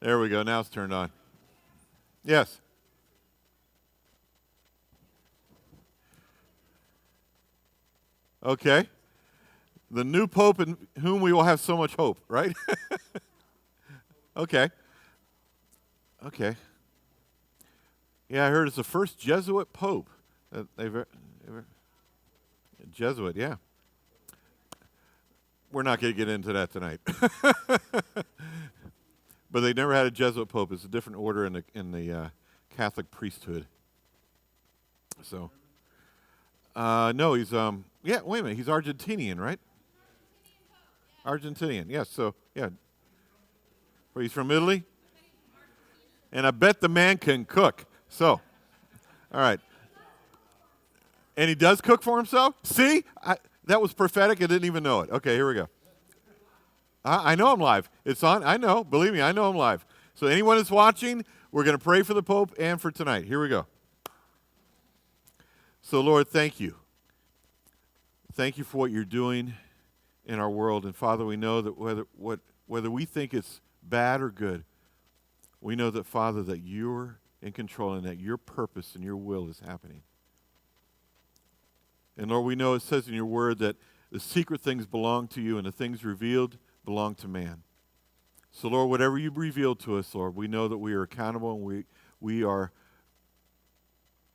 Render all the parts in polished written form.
There we go. Now it's turned on. Yes. Okay. The new pope in whom we will have so much hope, right? Okay. Okay. Yeah, I heard it's the first Jesuit pope. Jesuit, yeah. We're not going to get into that tonight. But they never had a Jesuit pope. It's a different order in the Catholic priesthood. So, no, he's yeah. Wait a minute, he's Argentinian, right? Argentinian, yes. So, yeah. Well, he's from Italy, and I bet the man can cook. So, all right. And he does cook for himself? See? That was prophetic. I didn't even know it. Okay, here we go. I know I'm live. It's on. I know. Believe me, I know I'm live. So anyone that's watching, we're going to pray for the Pope and for tonight. Here we go. So, Lord, thank you. Thank you for what you're doing in our world. And, Father, we know that whether we think it's bad or good, we know that, Father, that you're in control and that your purpose and your will is happening. And, Lord, we know it says in your word that the secret things belong to you and the things revealed belong to man. So, Lord, whatever you've revealed to us, Lord, we know that we are accountable and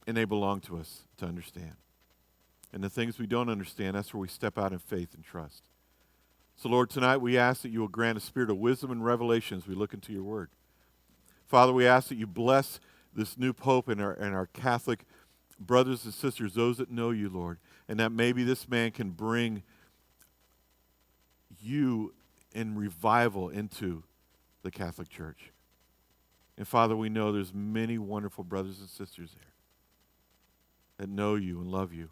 they belong to us to understand. And the things we don't understand, that's where we step out in faith and trust. So, Lord, tonight we ask that you will grant a spirit of wisdom and revelation as we look into your word. Father, we ask that you bless this new Pope and our Catholic brothers and sisters, those that know you, Lord, and that maybe this man can bring you in revival into the Catholic Church. And Father, we know there's many wonderful brothers and sisters there that know you and love you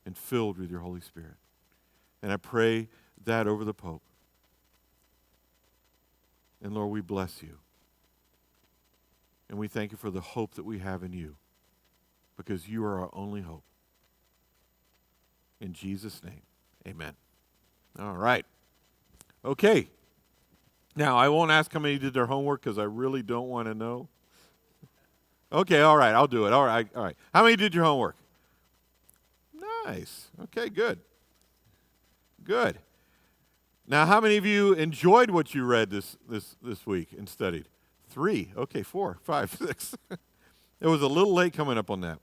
and filled with your Holy Spirit. And I pray that over the Pope. And Lord, we bless you. And we thank you for the hope that we have in you, because you are our only hope. In Jesus' name, amen. All right. Okay. Now, I won't ask how many did their homework because I really don't want to know. Okay, all right, I'll do it. All right. How many did your homework? Nice. Okay, good. Good. Now, how many of you enjoyed what you read this week and studied? 3. Okay, 4, 5, 6. It was a little late coming up on that.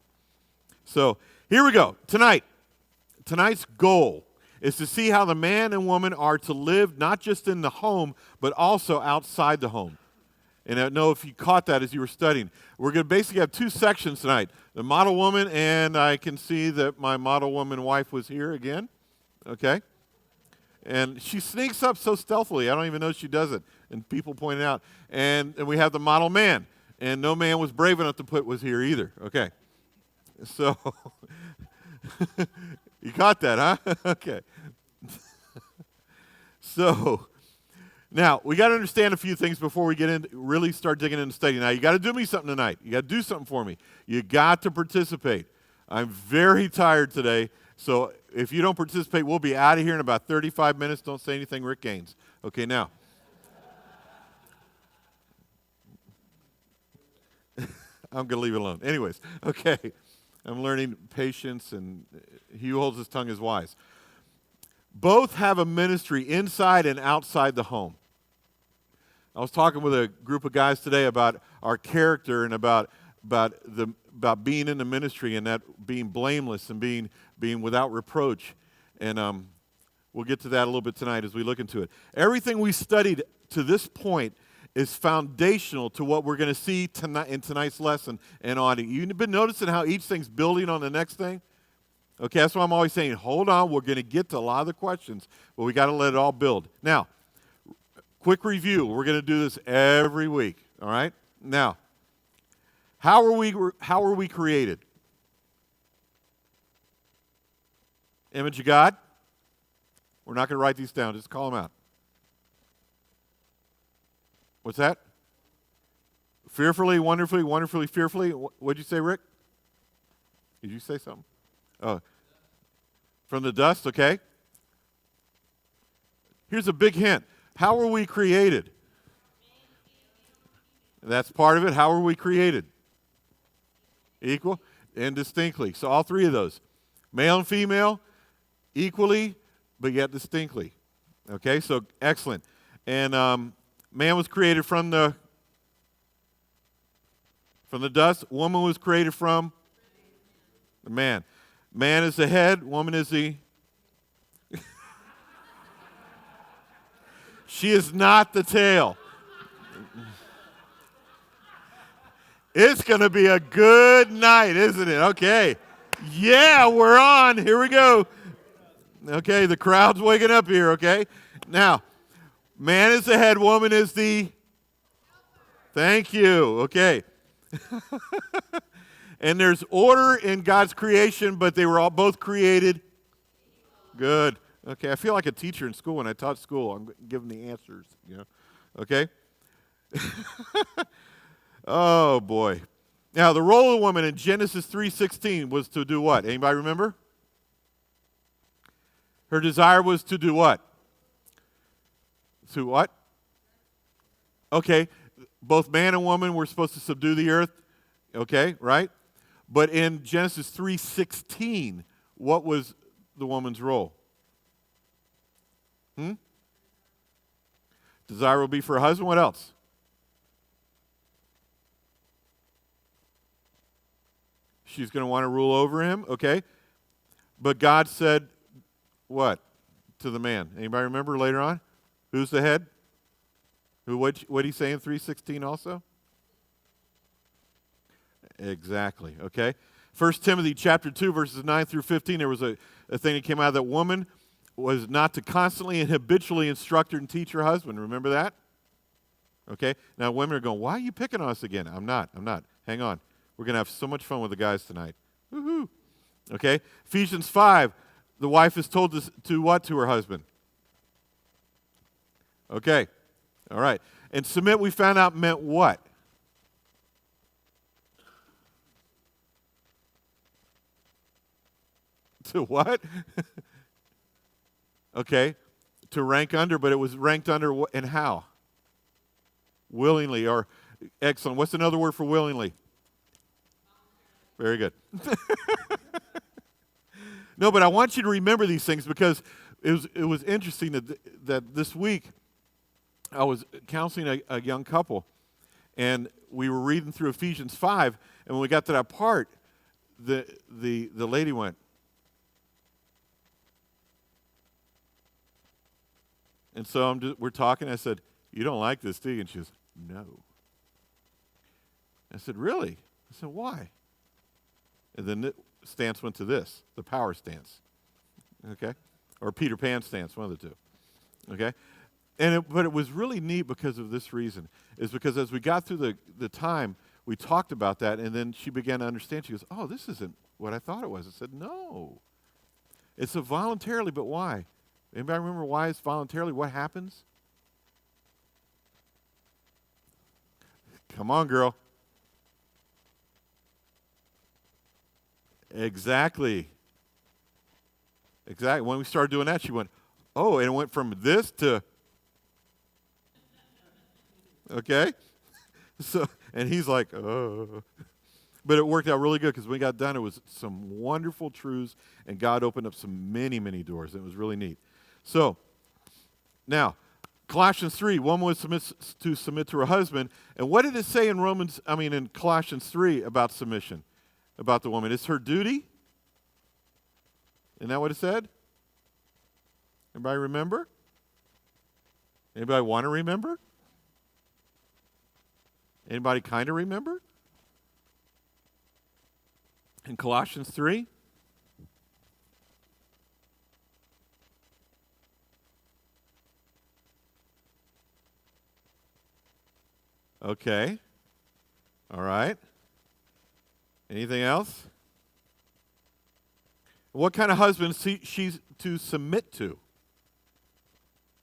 So here we go. Tonight's goal is to see how the man and woman are to live not just in the home, but also outside the home. And I don't know if you caught that as you were studying. We're going to basically have 2 sections tonight. The model woman, and I can see that my model woman wife was here again. Okay? And she sneaks up so stealthily, I don't even know she does it. And people point it out. And we have the model man. And no man was brave enough to put was here either. Okay. So, you caught that, huh? Okay. So, now, we got to understand a few things before we get in, really start digging into study. Now, you got to do me something tonight. You got to do something for me. You got to participate. I'm very tired today, so if you don't participate, we'll be out of here in about 35 minutes. Don't say anything, Rick Gaines. Okay, now. I'm going to leave it alone. Anyways, okay. I'm learning patience, and he who holds his tongue is wise. Both have a ministry inside and outside the home. I was talking with a group of guys today about our character and about being in the ministry and that being blameless and being without reproach. And we'll get to that a little bit tonight as we look into it. Everything we studied to this point is foundational to what we're going to see tonight in tonight's lesson and on. You've been noticing how each thing's building on the next thing? Okay, that's why I'm always saying, hold on, we're going to get to a lot of the questions, but we got to let it all build. Now, quick review. We're going to do this every week, all right? Now, how are we created? Image of God? We're not going to write these down. Just call them out. What's that? Fearfully, wonderfully, fearfully. What'd you say, Rick? Did you say something? Oh, from the dust, okay. Here's a big hint. How were we created? That's part of it. How were we created? Equal and distinctly. So all three of those. Male and female, equally, but yet distinctly. Okay, so excellent. And man was created from the dust. Woman was created from the man. Man is the head. Woman is the... She is not the tail. It's going to be a good night, isn't it? Okay. Yeah, we're on. Here we go. Okay, the crowd's waking up here, okay? Now, man is the head, woman is the... Thank you. Okay. And there's order in God's creation, but they were all both created. Good. Okay, I feel like a teacher in school. When I taught school, I'm giving the answers, Okay? Oh, boy. Now, the role of the woman in Genesis 3:16 was to do what? Anybody remember? Her desire was to do what? To what? Okay, both man and woman were supposed to subdue the earth. Okay, right? But in Genesis 3:16, what was the woman's role? Desire will be for her husband. What else? She's going to want to rule over him. Okay. But God said what to the man? Anybody remember later on? Who's the head? What did he say in 3:16 also? Exactly. Okay. 1 Timothy chapter 2, verses 9 through 15, there was a thing that came out that woman was not to constantly and habitually instruct and teach her husband. Remember that? Okay. Now women are going, why are you picking on us again? I'm not. Hang on. We're going to have so much fun with the guys tonight. Woohoo. Okay. Ephesians 5, the wife is told to what to her husband? Okay. All right. And submit, we found out, meant what? To what? Okay. To rank under, but it was ranked under and how? Willingly, or excellent. What's another word for willingly? Very good. No, but I want you to remember these things because it was interesting that this week I was counseling a young couple, and we were reading through Ephesians 5, and when we got to that part, the lady went, and so we're talking. I said, "You don't like this, do you?" And she goes, "No." I said, "Really?" I said, "Why?" And then the stance went to this, the power stance, okay? Or Peter Pan stance, one of the two, okay? But it was really neat because of this reason, is because as we got through the time, we talked about that, and then she began to understand. She goes, oh, this isn't what I thought it was. I said, no. It's a voluntarily, but why? Anybody remember why it's voluntarily? What happens? Come on, girl. Exactly. When we started doing that, she went, oh, and it went from this to, okay? So, and he's like, oh. But it worked out really good because when we got done, it was some wonderful truths, and God opened up some many, many doors. It was really neat. So, now, Colossians 3, woman was to submit to her husband. And what did it say in Colossians 3 about submission? About the woman? It's her duty? Isn't that what it said? Anybody remember? Anybody want to remember? Anybody kind of remember? In Colossians 3? Okay. All right. Anything else? What kind of husband she's to submit to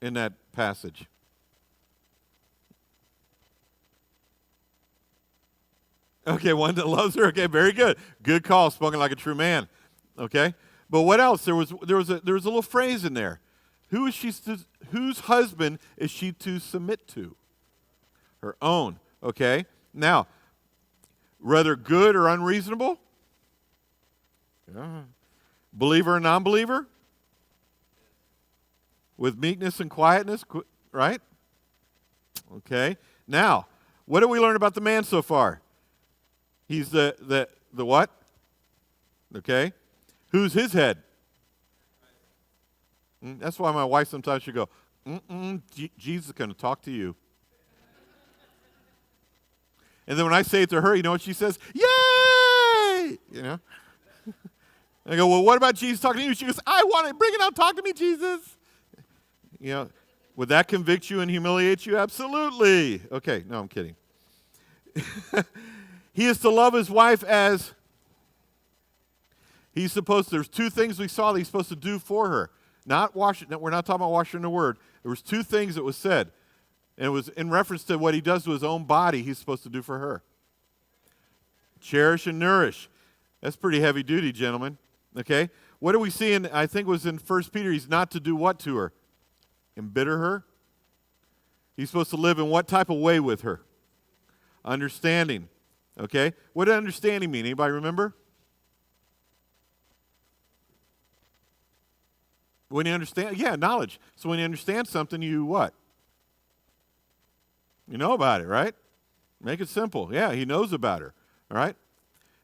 in that passage? Okay, one that loves her. Okay, very good. Good call. Spoken like a true man. Okay, but what else? There was a little phrase in there. Whose husband is she to submit to? Her own. Okay? Now, whether good or unreasonable? Yeah. Believer or non-believer? With meekness and quietness, right? Okay. Now, what do we learn about the man so far? He's the what? Okay. Who's his head? That's why my wife sometimes should go, Jesus is going to talk to you. And then when I say it to her, you know what she says? Yay! You know? I go, well, what about Jesus talking to you? She goes, I want it. Bring it out. Talk to me, Jesus. You know, would that convict you and humiliate you? Absolutely. Okay, no, I'm kidding. He is to love his wife as he's supposed to. There's two things we saw that he's supposed to do for her. Not washing. We're not talking about washing the word. There was two things that was said. And it was in reference to what he does to his own body, he's supposed to do for her. Cherish and nourish. That's pretty heavy duty, gentlemen. Okay? What do we see in, I think it was in 1 Peter, he's not to do what to her? Embitter her? He's supposed to live in what type of way with her? Understanding. Okay? What does understanding mean? Anybody remember? When you understand, yeah, knowledge. So when you understand something, you what? You know about it, right? Make it simple. Yeah, he knows about her. All right?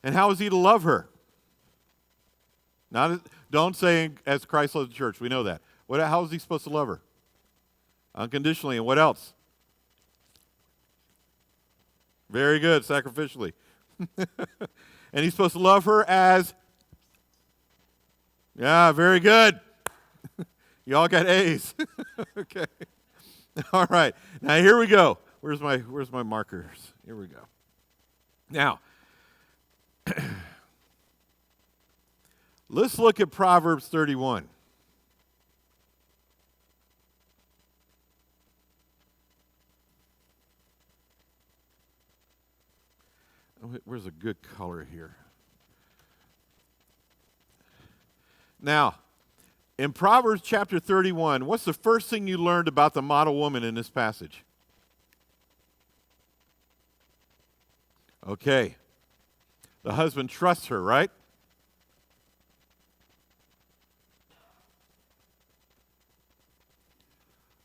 And how is he to love her? Don't say as Christ loves the church. We know that. How is he supposed to love her? Unconditionally. And what else? Very good. Sacrificially. And he's supposed to love her as? Yeah, very good. You all got A's. Okay. All right. Now here we go. Where's my markers? Here we go. Now, let's look at Proverbs 31. Where's a good color here? Now, in Proverbs chapter 31, what's the first thing you learned about the model woman in this passage? Okay. The husband trusts her, right?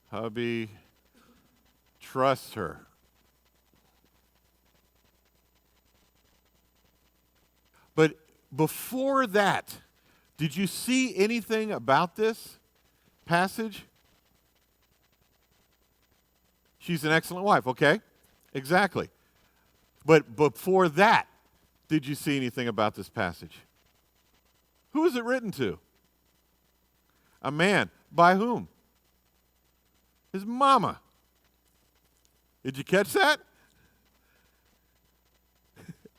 Hubby trusts her. But before that, did you see anything about this passage? She's an excellent wife, okay? Exactly. But before that, did you see anything about this passage? Who is it written to? A man. By whom? His mama. Did you catch that?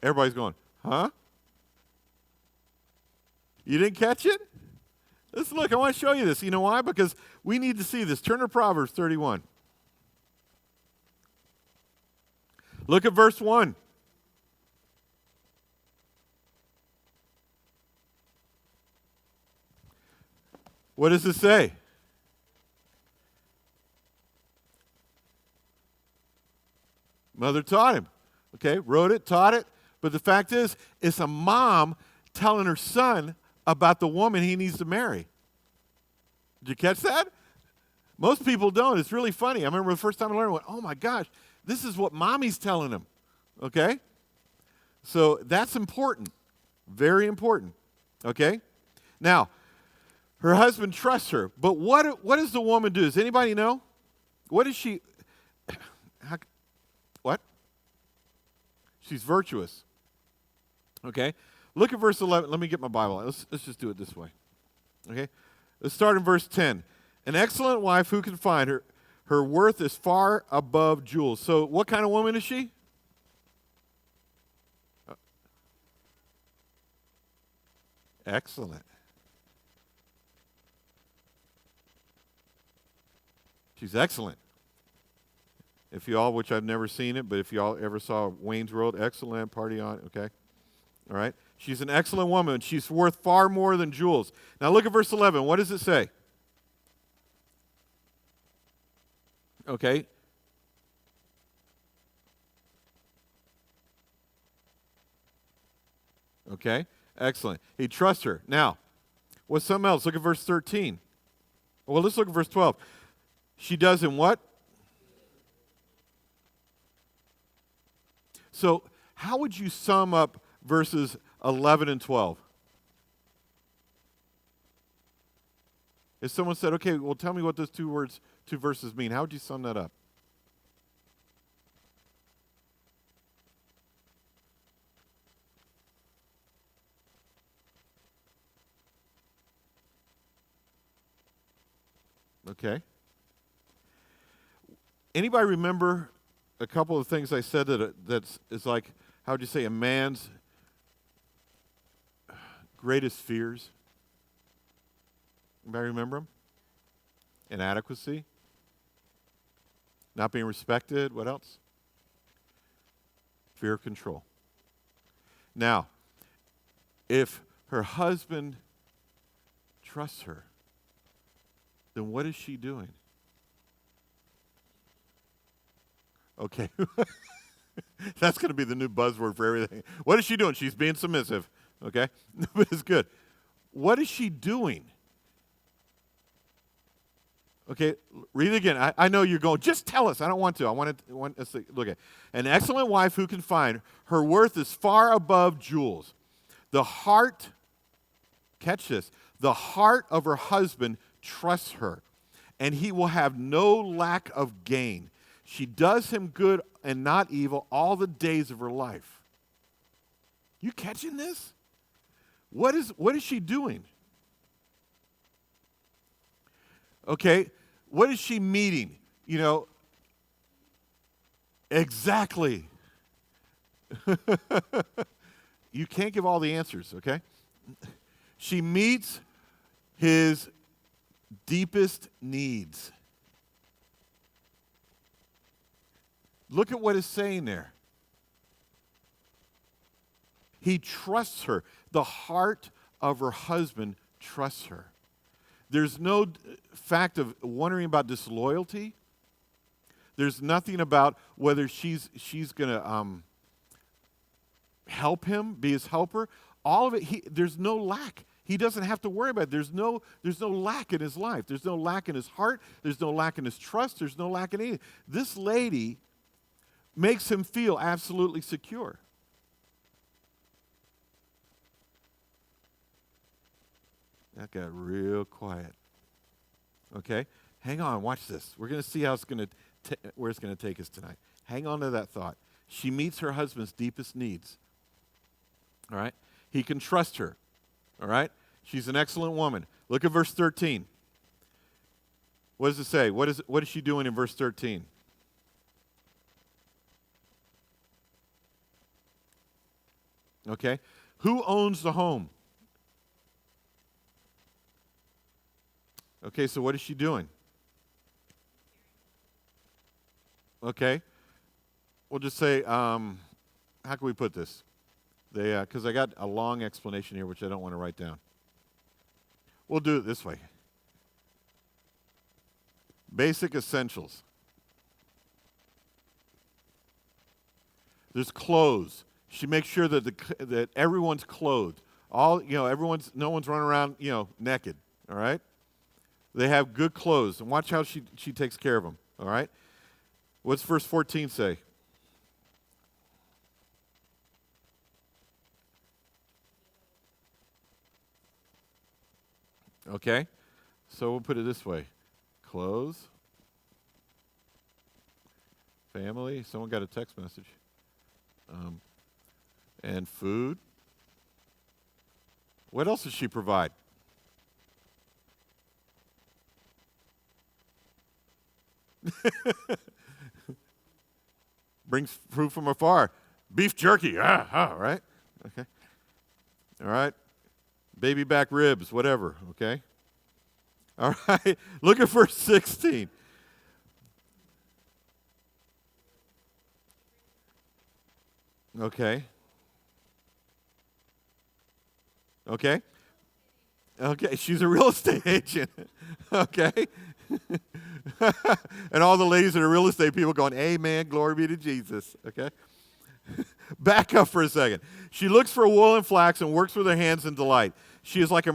Everybody's going, huh? You didn't catch it? Let's look. I want to show you this. You know why? Because we need to see this. Turn to Proverbs 31. Look at verse 1. What does it say? Mother taught him. Okay, wrote it, taught it. But the fact is, it's a mom telling her son about the woman he needs to marry. Did you catch that? Most people don't. It's really funny. I remember the first time I learned, I went, oh my gosh, this is what mommy's telling him. Okay? So that's important. Very important. Okay? Now, her husband trusts her. But what does the woman do? Does anybody know? What is she? What? She's virtuous. Okay? Look at verse 11. Let me get my Bible. Let's just do it this way. Okay? Let's start in verse 10. An excellent wife, who can find her? Her worth is far above jewels. So what kind of woman is she? Excellent. She's excellent. If you all, which I've never seen it, but if you all ever saw Wayne's World, excellent, party on, okay? All right? She's an excellent woman. She's worth far more than jewels. Now look at verse 11. What does it say? Okay. Okay? Excellent. He trusts her. Now, what's something else? Look at verse 13. Well, let's look at verse 12. She does in what? So, how would you sum up verses 11 and 12? If someone said, okay, well, tell me what those two verses mean, how would you sum that up? Okay. Anybody remember a couple of things I said that's like, how would you say, a man's greatest fears? Anybody remember them? Inadequacy, not being respected. What else? Fear of control. Now, if her husband trusts her, then what is she doing? Okay. That's going to be the new buzzword for everything. What is she doing? She's being submissive. Okay? But it's good. What is she doing? Okay, read it again. I know you're going, just tell us. I don't want to. I want us to look at. An excellent wife who can find, her worth is far above jewels. The heart, catch this, the heart of her husband trusts her, and he will have no lack of gain. She does him good and not evil all the days of her life. You catching this? What is she doing? Okay, what is she meeting? You know, exactly. You can't give all the answers, okay? She meets his deepest needs. Look at what it's saying there. He trusts her. The heart of her husband trusts her. There's no fact of wondering about disloyalty. There's nothing about whether she's going to help him, be his helper. All of it, there's no lack. He doesn't have to worry about it. There's no lack in his life. There's no lack in his heart. There's no lack in his trust. There's no lack in anything. This lady makes him feel absolutely secure. That got real quiet. Okay? Hang on, watch this. We're going to see how where it's going to take us tonight. Hang on to that thought. She meets her husband's deepest needs. All right? He can trust her. All right? She's an excellent woman. Look at verse 13. What does it say? What is she doing in verse 13? Okay? Who owns the home? Okay, so what is she doing? Okay. We'll just say, how can we put this? Because I got a long explanation here, which I don't want to write down. We'll do it this way. Basic essentials. There's clothes. She makes sure that everyone's clothed. No one's running around, naked. All right. They have good clothes, and watch how she takes care of them. All right. What's verse 14 say? Okay. So we'll put it this way: clothes, family. Someone got a text message. And food. What else does she provide? Brings food from afar. Beef jerky. Right? Okay. All right. Baby back ribs, whatever. Okay. All right. Look at verse 16. Okay. Okay. Okay. She's a real estate agent. Okay. And all the ladies that are real estate people going, amen, glory be to Jesus. Okay. Back up for a second. She looks for wool and flax and works with her hands in delight. She is like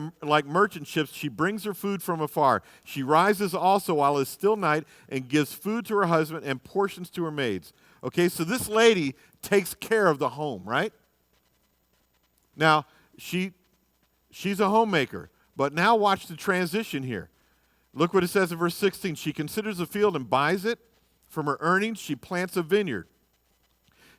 merchant ships. She brings her food from afar. She rises also while it is still night and gives food to her husband and portions to her maids. Okay, so this lady takes care of the home, right? Now, she's a homemaker, but now watch the transition here. Look what it says in verse 16. She considers a field and buys it. From her earnings, she plants a vineyard.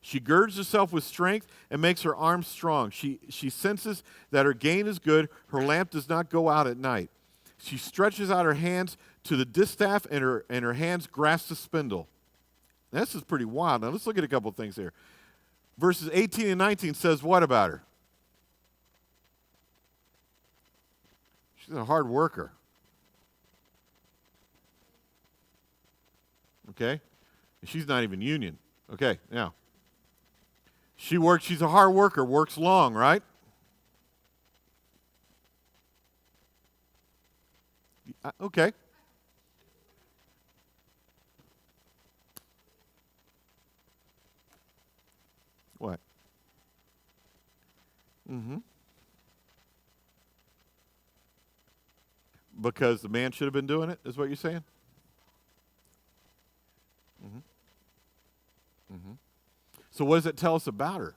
She girds herself with strength and makes her arms strong. She senses that her gain is good. Her lamp does not go out at night. She stretches out her hands to the distaff, and her hands grasp the spindle. This is pretty wild. Now, let's look at a couple things here. Verses 18 and 19 says what about her? She's a hard worker. Okay? She's not even union. Okay, now. She's a hard worker, works long, right? Okay. What? Mm-hmm. Because the man should have been doing it, is what you're saying? Mm-hmm. Mm-hmm. So what does it tell us about her?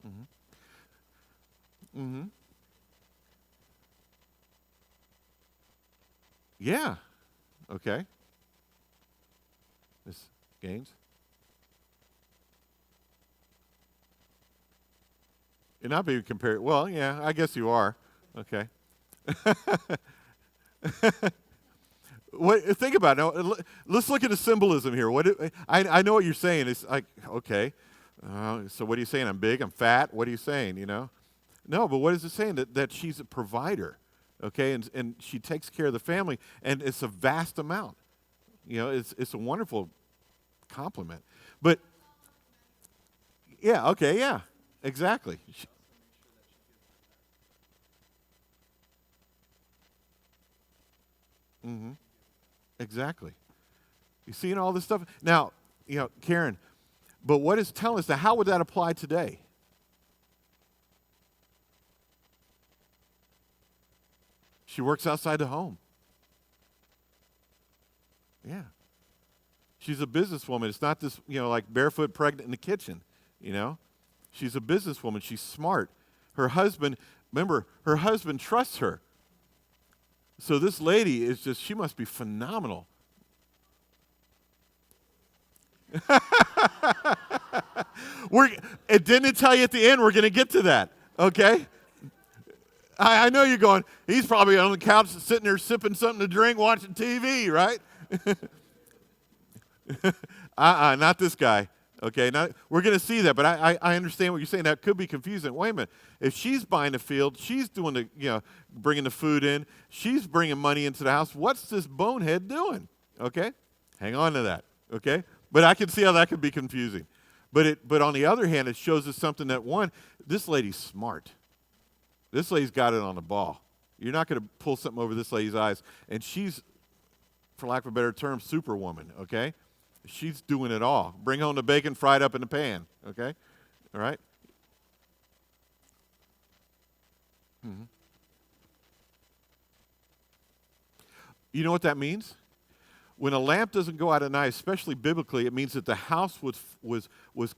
Mm-hmm. Mm-hmm. Yeah. Okay. Miss Gaines? You're not being compared. Well, yeah, I guess you are. Okay. Think about it. Now, let's look at the symbolism here. I know what you're saying. It's like, okay, so what are you saying? I'm big, I'm fat. What are you saying, No, but what is it saying? That she's a provider, okay, and she takes care of the family, and it's a vast amount. It's a wonderful compliment. But, yeah, okay, yeah, exactly. Mm-hmm. Exactly. You seeing all this stuff? Now, Karen, but what is telling us that? How would that apply today? She works outside the home. Yeah. She's a businesswoman. It's not this, like barefoot pregnant in the kitchen, She's a businesswoman. She's smart. Her husband, remember, her husband trusts her. So this lady she must be phenomenal. It didn't tell you at the end, we're going to get to that, okay? I know you're going, he's probably on the couch sitting there sipping something to drink, watching TV, right? Not this guy. Okay, we're going to see that, but I understand what you're saying. That could be confusing. Wait a minute. If she's buying the field, she's doing bringing the food in, she's bringing money into the house, what's this bonehead doing? Okay? Hang on to that, okay? But I can see how that could be confusing. But on the other hand, it shows us something that, one, this lady's smart. This lady's got it on the ball. You're not going to pull something over this lady's eyes. And she's, for lack of a better term, superwoman, okay? She's doing it all. Bring home the bacon fried up in the pan, okay? All right? Mm-hmm. You know what that means? When a lamp doesn't go out at night, especially biblically, it means that the house was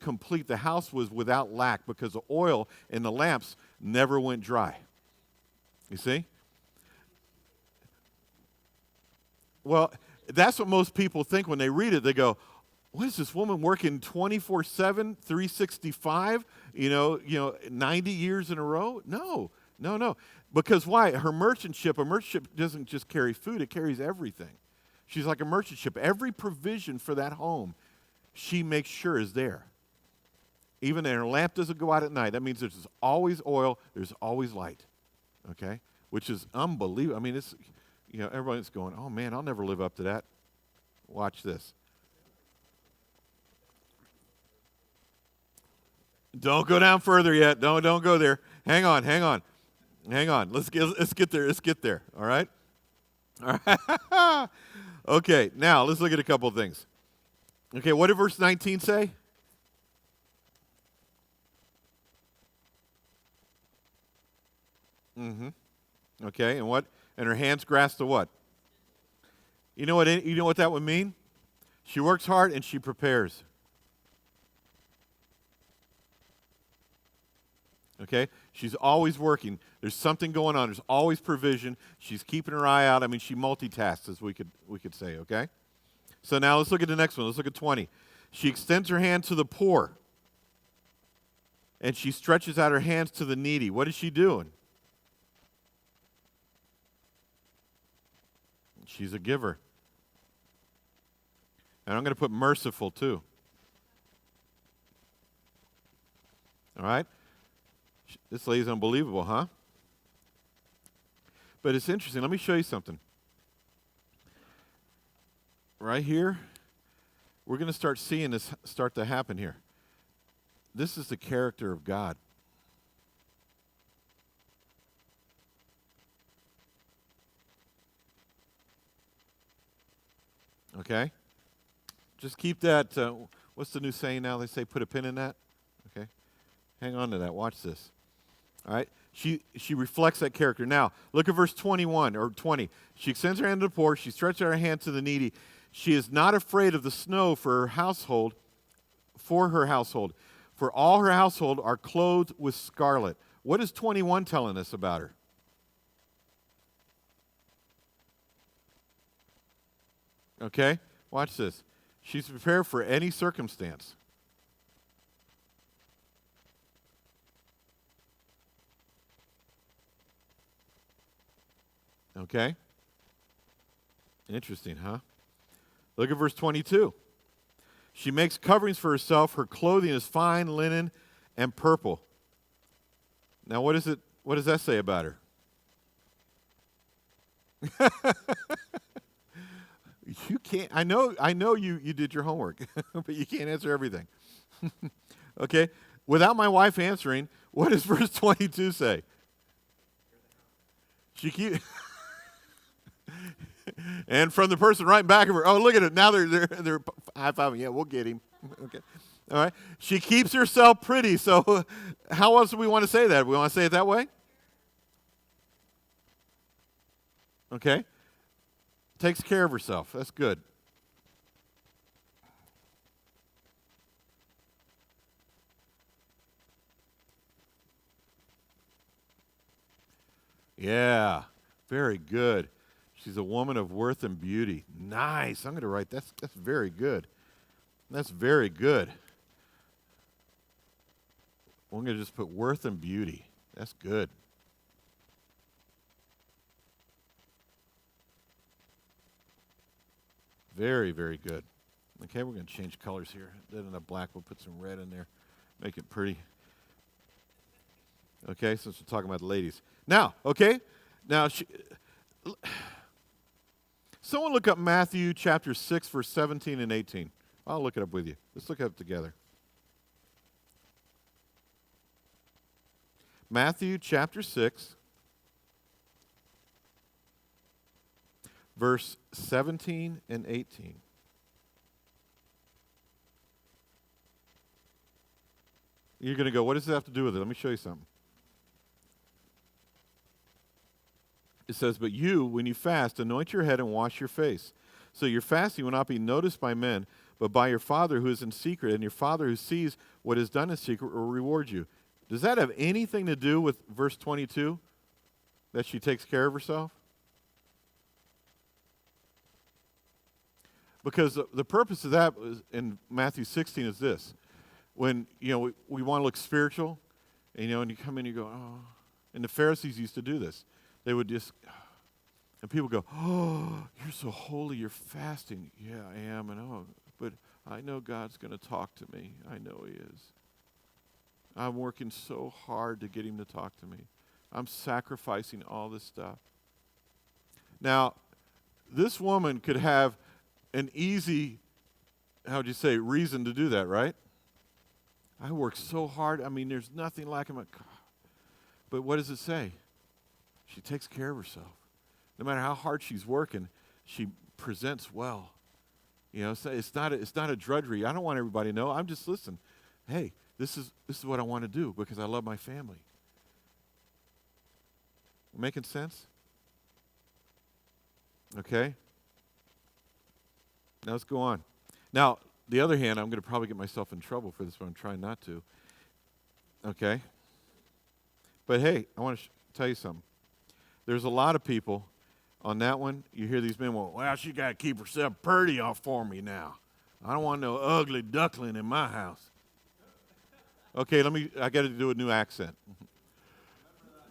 complete. The house was without lack because the oil in the lamps never went dry. You see? Well, that's what most people think when they read it. They go, what is this woman working 24/7, 365, 90 years in a row? No. Because why? A merchant ship doesn't just carry food, it carries everything. She's like a merchant ship. Every provision for that home, she makes sure is there. Even her lamp doesn't go out at night. That means there's always oil, there's always light. Okay? Which is unbelievable. I mean, it's, everyone's going, oh man, I'll never live up to that. Watch this. Don't go down further yet. Don't go there. Hang on. Let's get there. All right? All right. Okay, now let's look at a couple of things. Okay, what did verse 19 say? Mm-hmm. Okay, and what? And her hands grasp the what? You know what? You know what that would mean? She works hard and she prepares. Okay, she's always working. There's something going on. There's always provision. She's keeping her eye out. I mean, she multitasks, as we could say. Okay. So now let's look at the next one. Let's look at 20. She extends her hand to the poor, and she stretches out her hands to the needy. What is she doing? She's a giver. And I'm going to put merciful too. All right? This lady's unbelievable, huh? But it's interesting. Let me show you something. Right here, we're going to start seeing this start to happen here. This is the character of God. Okay? Just keep that. What's the new saying now? They say put a pin in that. Okay? Hang on to that. Watch this. All right? She reflects that character. Now, look at verse 21 or 20. She extends her hand to the poor. She stretches her hand to the needy. She is not afraid of the snow for her household, for all her household are clothed with scarlet. What is 21 telling us about her? Okay? Watch this. She's prepared for any circumstance. Okay? Interesting, huh? Look at verse 22. She makes coverings for herself. Her clothing is fine linen and purple. Now, what does that say about her? You can't. I know you did your homework, but you can't answer everything. Okay? Without my wife answering, what does verse 22 say? She keep and from the person right back of her, oh, look at it. Now they're high-fiving. Yeah, we'll get him. Okay. All right. She keeps herself pretty. So how else do we want to say that? We want to say it that way? Okay. Takes care of herself. That's good. Yeah. Very good. She's a woman of worth and beauty. Nice. I'm going to write that's very good. That's very good. I'm going to just put worth and beauty. That's good. Very, very good. Okay, we're going to change colors here. Instead of the black, we'll put some red in there. Make it pretty. Okay, since we're talking about the ladies. Now, okay, now, someone look up Matthew chapter 6, verse 17 and 18. I'll look it up with you. Let's look at it together. Matthew chapter 6, verse 17 and 18. You're going to go, what does it have to do with it? Let me show you something. It says, but you, when you fast, anoint your head and wash your face. So your fasting will not be noticed by men, but by your Father who is in secret, and your Father who sees what is done in secret will reward you. Does that have anything to do with verse 22, that she takes care of herself? Because the purpose of that in Matthew 16 is this. When, we want to look spiritual, and you come in and you go, oh. And the Pharisees used to do this. They would just, and people go, oh, you're so holy, you're fasting. Yeah, I am, but I know God's going to talk to me. I know He is. I'm working so hard to get Him to talk to me. I'm sacrificing all this stuff. Now, this woman could have an easy, reason to do that, right? I work so hard. I mean, there's nothing like Him. But what does it say? She takes care of herself. No matter how hard she's working, she presents well. You know, so it's not a drudgery. I don't want everybody to know. I'm just listen. Hey, this is what I want to do because I love my family. Making sense? Okay. Now let's go on. Now, the other hand, I'm going to probably get myself in trouble for this, but I'm trying not to. Okay. But hey, I want to tell you something. There's a lot of people on that one. You hear these men, well, she got to keep herself pretty off for me now. I don't want no ugly duckling in my house. Okay, I got to do a new accent.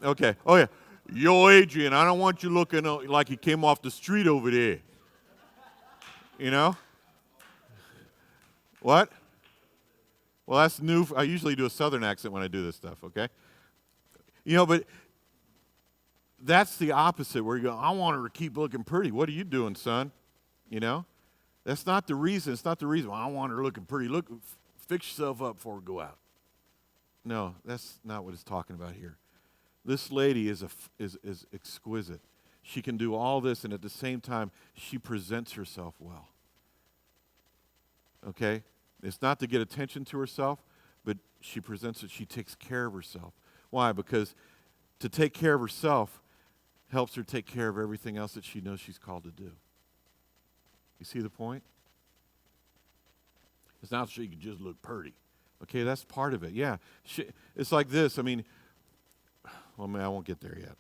Okay. Oh, yeah. Yo, Adrian, I don't want you looking like you came off the street over there. You know? What? Well, that's new. I usually do a southern accent when I do this stuff, okay? You know, but that's the opposite where you go, I want her to keep looking pretty. What are you doing, son? You know? That's not the reason. It's not the reason. Well, I want her looking pretty. Look, fix yourself up before we go out. No, that's not what it's talking about here. This lady is exquisite. She can do all this, and at the same time, she presents herself well. Okay? It's not to get attention to herself, but she presents it. She takes care of herself. Why? Because to take care of herself helps her take care of everything else that she knows she's called to do. You see the point? It's not so she can just look pretty. Okay, that's part of it. Yeah. It's like this. I mean, well, man, I won't get there yet.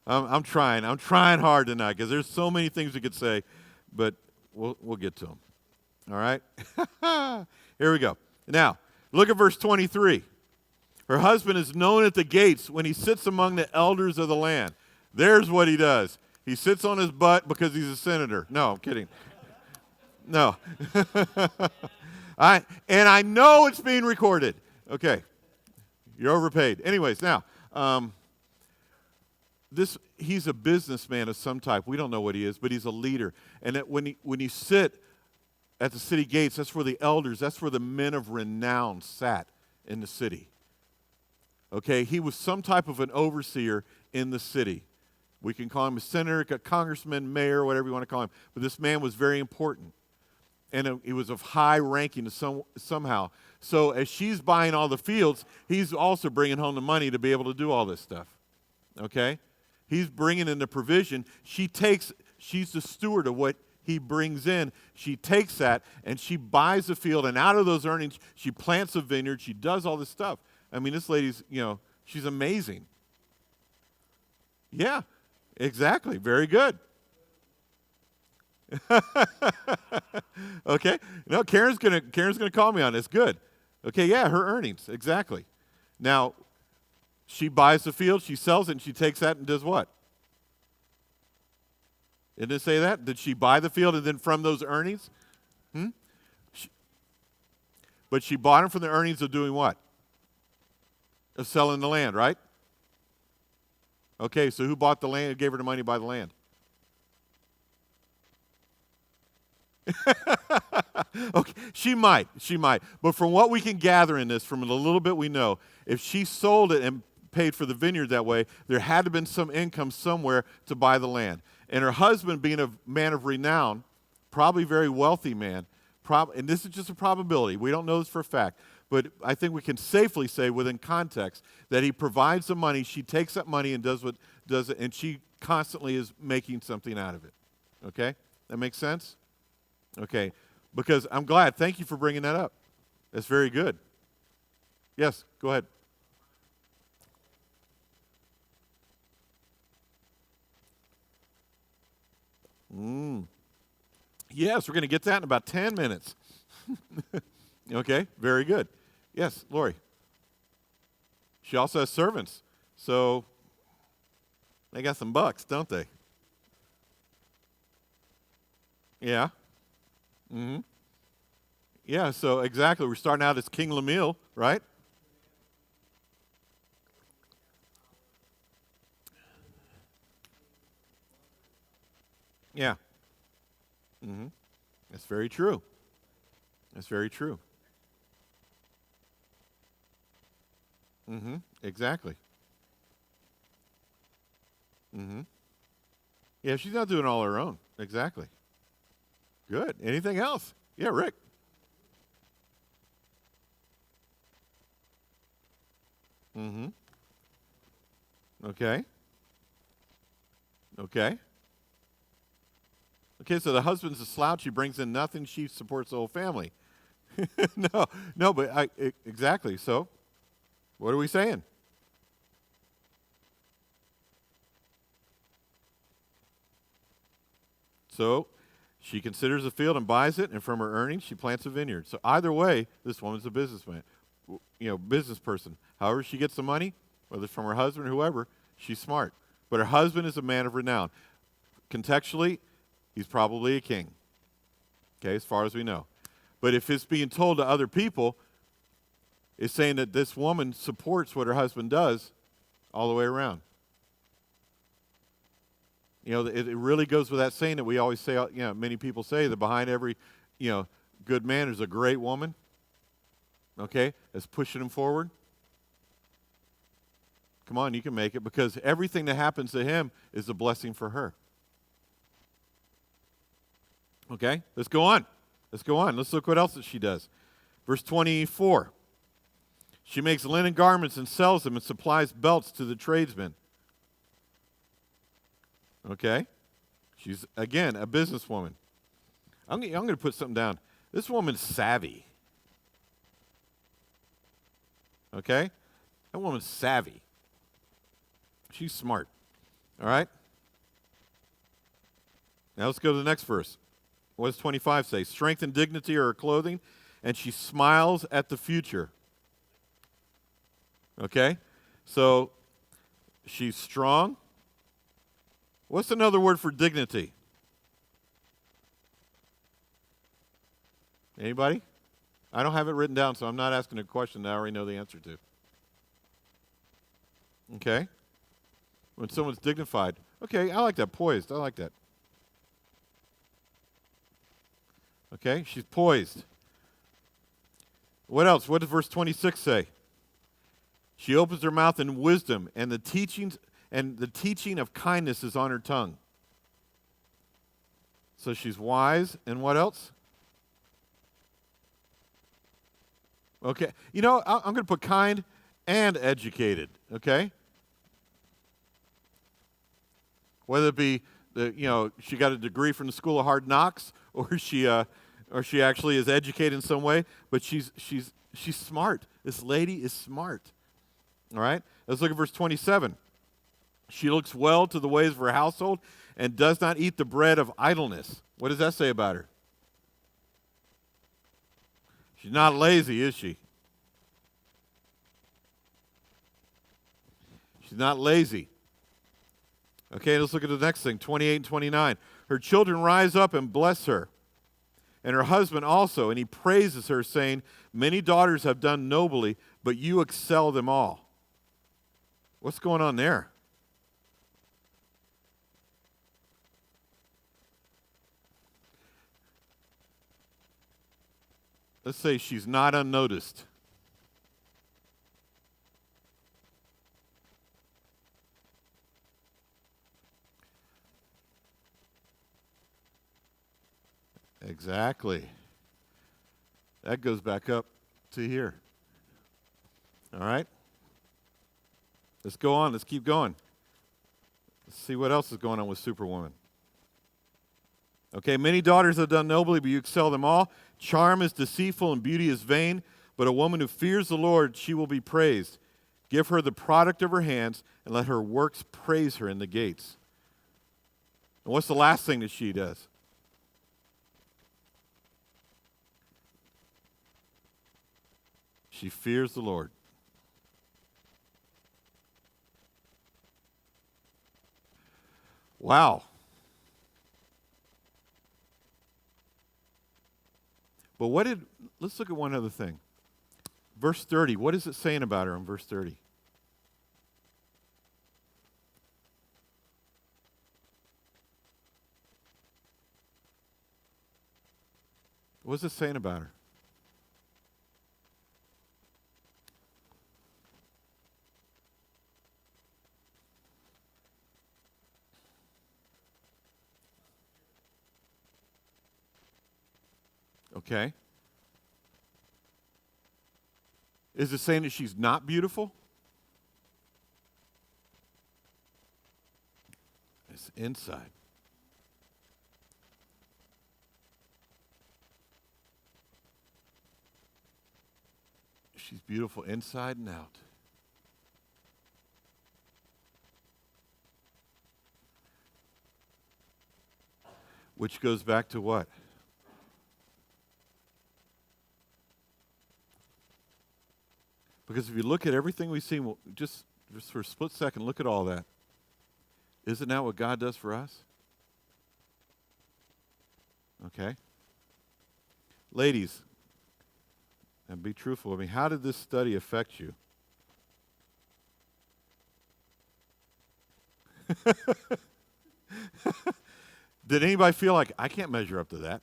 I'm trying. I'm trying hard tonight because there's so many things we could say, but we'll get to them. All right? Here we go. Now, look at verse 23. Her husband is known at the gates when he sits among the elders of the land. There's what he does. He sits on his butt because he's a senator. No, I'm kidding. No. And I know it's being recorded. Okay. You're overpaid. Anyways, now, he's a businessman of some type. We don't know what he is, but he's a leader. And that when you sit at the city gates, that's where the elders, that's where the men of renown sat in the city. Okay, he was some type of an overseer in the city. We can call him a senator, a congressman, mayor, whatever you want to call him. But this man was very important. And he was of high ranking somehow. So as she's buying all the fields, he's also bringing home the money to be able to do all this stuff. Okay? He's bringing in the provision. She's the steward of what he brings in. She takes that and she buys the field, and out of those earnings, she plants a vineyard. She does all this stuff. I mean, this lady's, she's amazing. Yeah, exactly. Very good. Okay. No, Karen's gonna call me on this. Good. Okay, yeah, her earnings. Exactly. Now, she buys the field, she sells it, and she takes that and does what? Didn't it say that? Did she buy the field and then from those earnings? But she bought them from the earnings of doing what? Of selling the land, right? Okay, so who bought the land and gave her the money to buy the land? Okay, she might. But from what we can gather in this, from the little bit we know, if she sold it and paid for the vineyard that way, there had to have been some income somewhere to buy the land. And her husband, being a man of renown, probably very wealthy man, and this is just a probability. We don't know this for a fact. But I think we can safely say within context that he provides the money, she takes that money and does it, and she constantly is making something out of it. Okay? That makes sense? Okay. Because I'm glad. Thank you for bringing that up. That's very good. Yes, go ahead. Yes, we're going to get that in about 10 minutes. Okay, very good. Yes, Lori. She also has servants. So they got some bucks, don't they? Yeah. Mm-hmm. Yeah, so exactly. We're starting out as King Lemuel, right? Yeah. Mm-hmm. That's very true. That's very true. Mm-hmm. Exactly. Mm-hmm. Yeah, she's not doing it all on her own. Exactly. Good. Anything else? Yeah, Rick. Mm-hmm. Okay. Okay. Okay, so the husband's a slouch. He brings in nothing. She supports the whole family. No, no, but exactly. So, what are we saying? So, she considers a field and buys it, and from her earnings, she plants a vineyard. So, either way, this woman's a businessman, business person. However, she gets the money, whether it's from her husband or whoever, she's smart. But her husband is a man of renown. Contextually, he's probably a king. Okay, as far as we know. But if it's being told to other people, it's saying that this woman supports what her husband does all the way around. It really goes with that saying that we always say, many people say that behind every, good man is a great woman, okay, that's pushing him forward. Come on, you can make it, because everything that happens to him is a blessing for her. Okay, let's go on. Let's look what else that she does. Verse 24. She makes linen garments and sells them and supplies belts to the tradesmen. Okay? She's, again, a businesswoman. I'm going to put something down. This woman's savvy. Okay? That woman's savvy. She's smart. All right? Now let's go to the next verse. What does 25 say? Strength and dignity are her clothing, and she smiles at the future. Okay? So, she's strong. What's another word for dignity? Anybody? I don't have it written down, so I'm not asking a question that I already know the answer to. Okay? When someone's dignified. Okay, I like that. Poised. I like that. Okay, she's poised. What else? What does verse 26 say? She opens her mouth in wisdom, and the teaching of kindness is on her tongue. So she's wise, and what else? Okay, I'm going to put kind and educated, okay? Whether it be, she got a degree from the School of Hard Knocks, or she actually is educated in some way, but she's smart. This lady is smart. All right? Let's look at verse 27. She looks well to the ways of her household and does not eat the bread of idleness. What does that say about her? She's not lazy, is she? She's not lazy. Okay, let's look at the next thing, 28 and 29. Her children rise up and bless her, and her husband also, and he praises her, saying, many daughters have done nobly, but you excel them all. What's going on there? Let's say she's not unnoticed. Exactly. That goes back up to here. All right? Let's go on. Let's keep going. Let's see what else is going on with Superwoman. Okay, many daughters have done nobly, but you excel them all. Charm is deceitful and beauty is vain, but a woman who fears the Lord, she will be praised. Give her the product of her hands, and let her works praise her in the gates. And what's the last thing that she does? She fears the Lord. Wow. But let's look at one other thing. Verse 30, what is it saying about her in verse 30? What's it saying about her? Okay? Is it saying that she's not beautiful? It's inside. She's beautiful inside and out. Which goes back to what? Because if you look at everything we've seen, just for a split second, look at all that. Isn't that what God does for us? Okay? Ladies, and be truthful. I mean, how did this study affect you? Did anybody feel like, I can't measure up to that?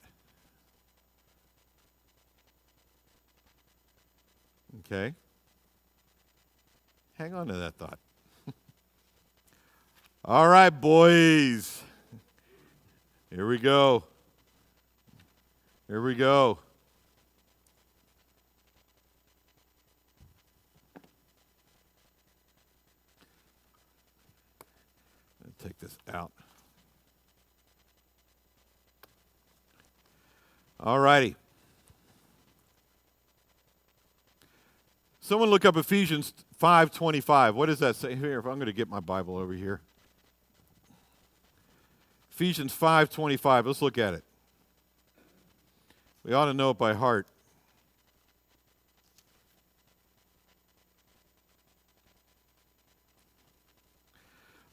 Okay? Hang on to that thought. All right, boys. Here we go. Here we go. Take this out. All righty. Someone look up Ephesians 5:25. What does that say? Here, if I'm going to get my Bible over here. Ephesians 5:25. Let's look at it. We ought to know it by heart.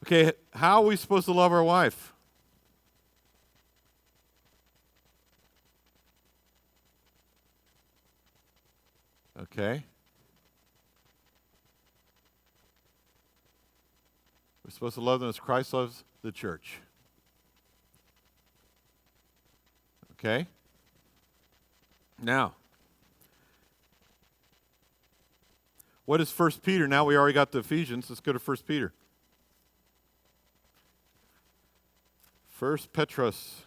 Okay, how are we supposed to love our wife? Okay. We're supposed to love them as Christ loves the church. Okay? Now, what is 1 Peter? Now we already got the Ephesians. Let's go to 1 Peter. 1 Petros,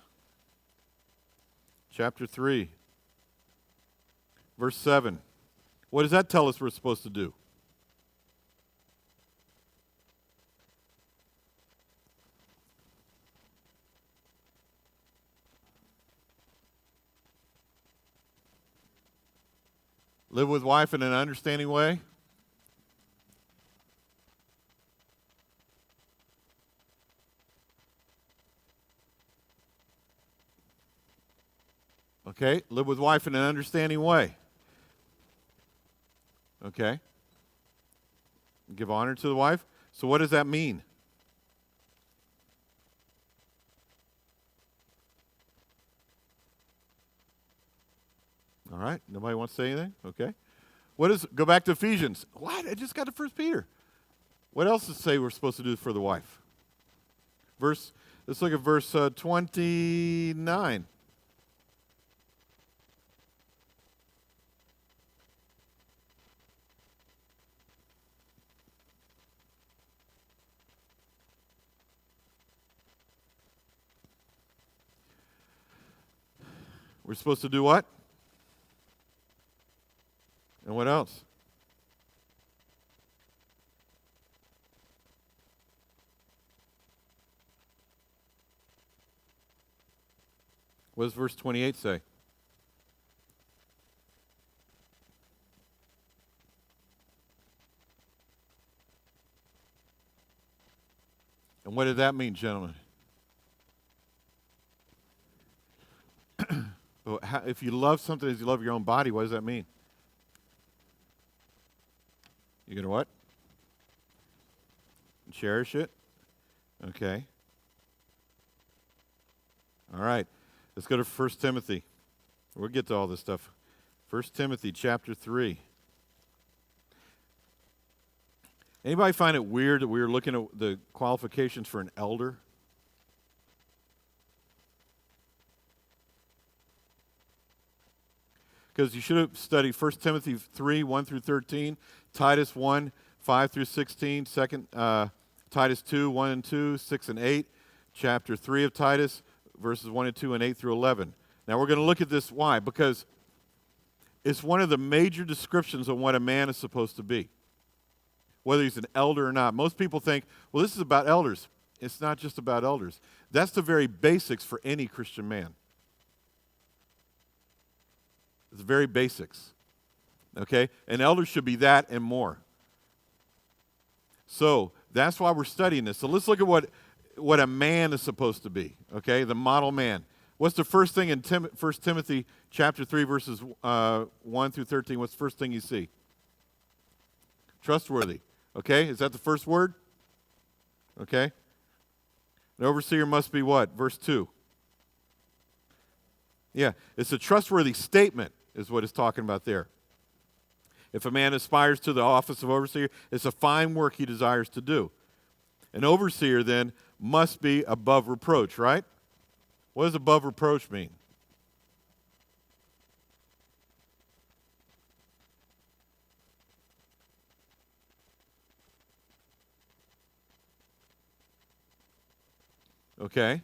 chapter 3, verse 7. What does that tell us we're supposed to do? Live with wife in an understanding way? Okay, live with wife in an understanding way. Okay. Give honor to the wife. So what does that mean? All right, nobody wants to say anything? Okay. Go back to Ephesians. What? I just got to 1 Peter. What else does it say we're supposed to do for the wife? Let's look at verse 29. We're supposed to do what? And what else? What does verse 28 say? And what did that mean, gentlemen? If you love something as you love your own body, what does that mean? You're going to what? Cherish it? Okay. All right. Let's go to 1 Timothy. We'll get to all this stuff. 1 Timothy chapter 3. Anybody find it weird that we were looking at the qualifications for an elder? Because you should have studied 1 Timothy 3, 1 through 13, Titus 1, 5 through 16, Titus 2, 1 and 2, 6 and 8, chapter 3 of Titus, verses 1 and 2, and 8 through 11. Now we're going to look at this. Why? Because it's one of the major descriptions of what a man is supposed to be, whether he's an elder or not. Most people think, well, this is about elders. It's not just about elders. That's the very basics for any Christian man. It's the very basics. Okay? An elder should be that and more. So that's why we're studying this. So let's look at what a man is supposed to be. Okay? The model man. What's the first thing in 1 Timothy chapter 3, verses 1 through 13? What's the first thing you see? Trustworthy. Okay? Is that the first word? Okay? An overseer must be what? Verse 2. Yeah, it's a trustworthy statement is what it's talking about there. If a man aspires to the office of overseer, it's a fine work he desires to do. An overseer, then, must be above reproach, right? What does above reproach mean? Okay.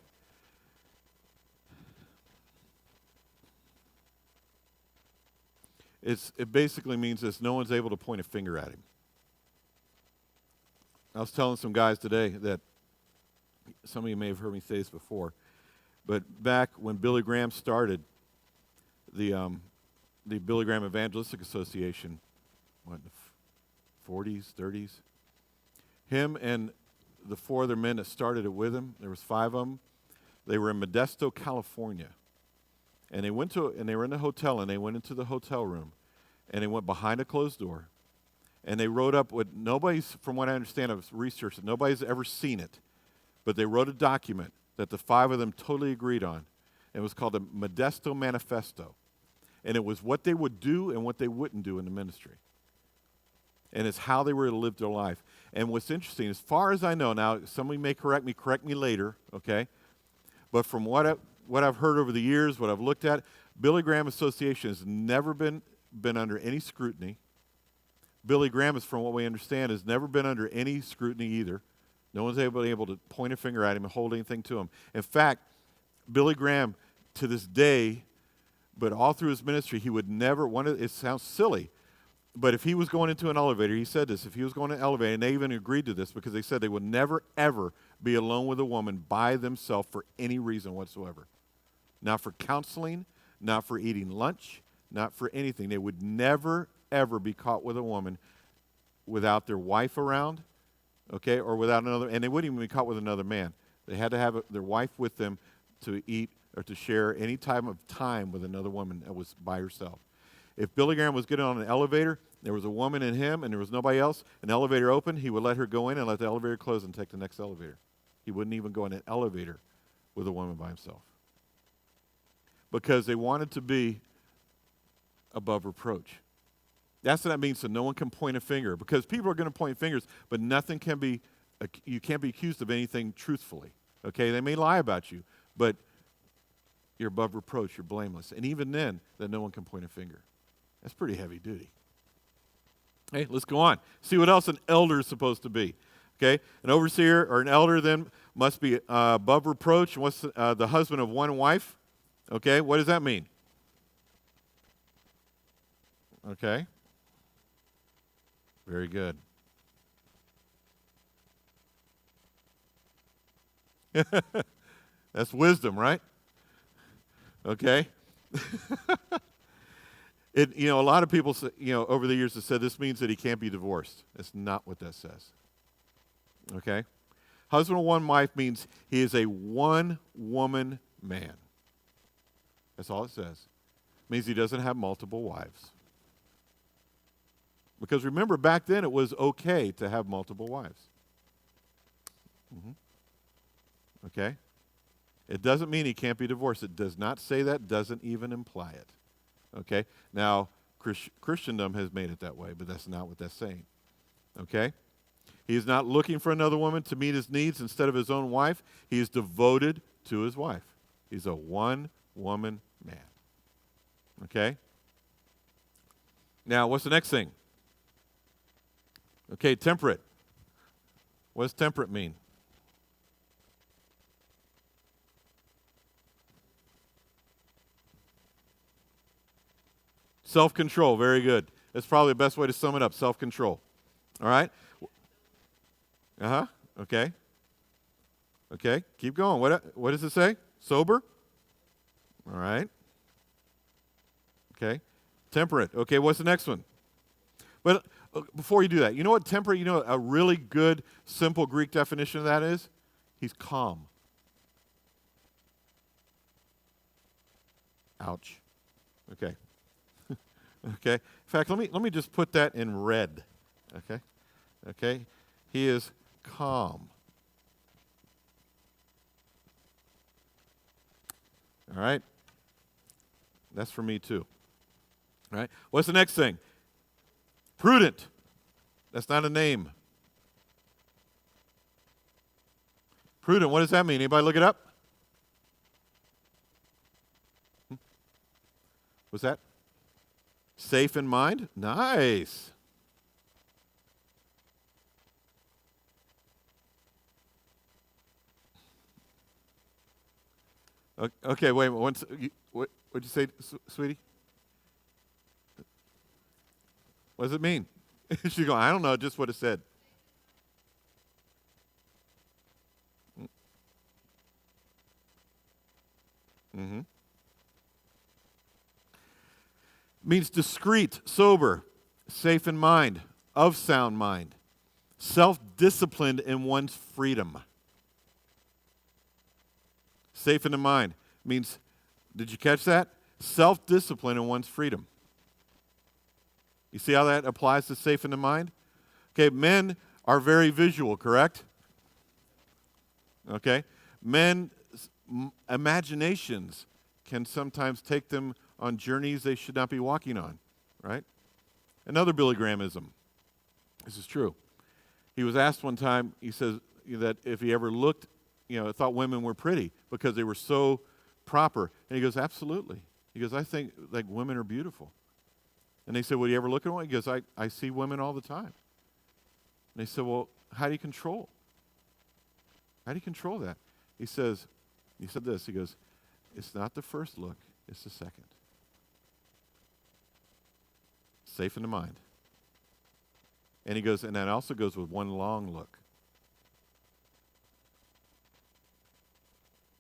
It basically means this: no one's able to point a finger at him. I was telling some guys today that, some of you may have heard me say this before, but back when Billy Graham started the Billy Graham Evangelistic Association, what, in the 40s, 30s, him and the 4 other men that started it with him, there was 5 of them, they were in Modesto, California. And they were in a hotel, and they went into the hotel room, and they went behind a closed door, and they wrote up what nobody's, from what I understand of research, nobody's ever seen it, but they wrote a document that the 5 of them totally agreed on. It was called the Modesto Manifesto, and it was what they would do and what they wouldn't do in the ministry, and it's how they were to live their life. And what's interesting, as far as I know, now somebody may correct me later, okay, but from what I've heard over the years, what I've looked at, Billy Graham Association has never been under any scrutiny. Billy Graham, is, from what we understand, has never been under any scrutiny either. No one's able to point a finger at him and hold anything to him. In fact, Billy Graham, to this day, but all through his ministry, he would never, it sounds silly, but if he was going into an elevator, he said this, if he was going to an elevator, and they even agreed to this because they said they would never, ever be alone with a woman by themselves for any reason whatsoever. Not for counseling, not for eating lunch, not for anything. They would never, ever be caught with a woman without their wife around, okay, or without another, and they wouldn't even be caught with another man. They had to have their wife with them to eat or to share any type of time with another woman that was by herself. If Billy Graham was getting on an elevator, there was a woman and him, and there was nobody else, an elevator opened, he would let her go in and let the elevator close and take the next elevator. He wouldn't even go in an elevator with a woman by himself. Because they wanted to be above reproach. That's what that means, so no one can point a finger. Because people are going to point fingers, but nothing can be, you can't be accused of anything truthfully. Okay, they may lie about you, but you're above reproach, you're blameless. And even then, that no one can point a finger. That's pretty heavy duty. Hey, let's go on. See what else an elder is supposed to be. Okay, an overseer or an elder then must be above reproach. What's the husband of one wife? Okay, what does that mean? Okay, very good. That's wisdom, right? Okay. A lot of people, over the years have said this means that he can't be divorced. That's not what that says. Okay? Husband of one wife means he is a one-woman man. That's all it says. It means he doesn't have multiple wives. Because remember, back then it was okay to have multiple wives. Mm-hmm. Okay? It doesn't mean he can't be divorced. It does not say that, doesn't even imply it. Okay? Now, Christendom has made it that way, but that's not what that's saying. Okay? He is not looking for another woman to meet his needs instead of his own wife. He is devoted to his wife. He's a one-woman man. Okay? Now, what's the next thing? Okay, temperate. What does temperate mean? Self-control, very good. That's probably the best way to sum it up, self-control. All right? Uh-huh, okay. Okay, keep going. What does it say? Sober? All right. Okay. Temperate. Okay, what's the next one? But before you do that, you know what temperate, a really good, simple Greek definition of that is? He's calm. Ouch. Okay. Okay. In fact, let me just put that in red. Okay. Okay. He is calm. All right. That's for me too. All right. What's the next thing? Prudent. That's not a name. Prudent, what does that mean? Anybody look it up? What's that? Safe in mind? Nice. Okay, wait a minute. What did you say, sweetie? What does it mean? She's going, I don't know, just what it said. Mm-hmm. Means discreet, sober, safe in mind, of sound mind, self-disciplined in one's freedom. Safe in the mind means, did you catch that? Self-discipline in one's freedom. You see how that applies to safe in the mind? Okay, men are very visual, correct? Okay. Men's imaginations can sometimes take them on journeys they should not be walking on, right? Another Billy Grahamism. This is true. He was asked one time, he says that if he ever looked, thought women were pretty because they were so proper. And he goes, absolutely. He goes, I think like women are beautiful. And they said, well, you ever look at one? He goes, I see women all the time. And they said, well, how do you control? How do you control that? He said this, he goes, it's not the first look, it's the second. Safe in the mind. And he goes, and that also goes with one long look.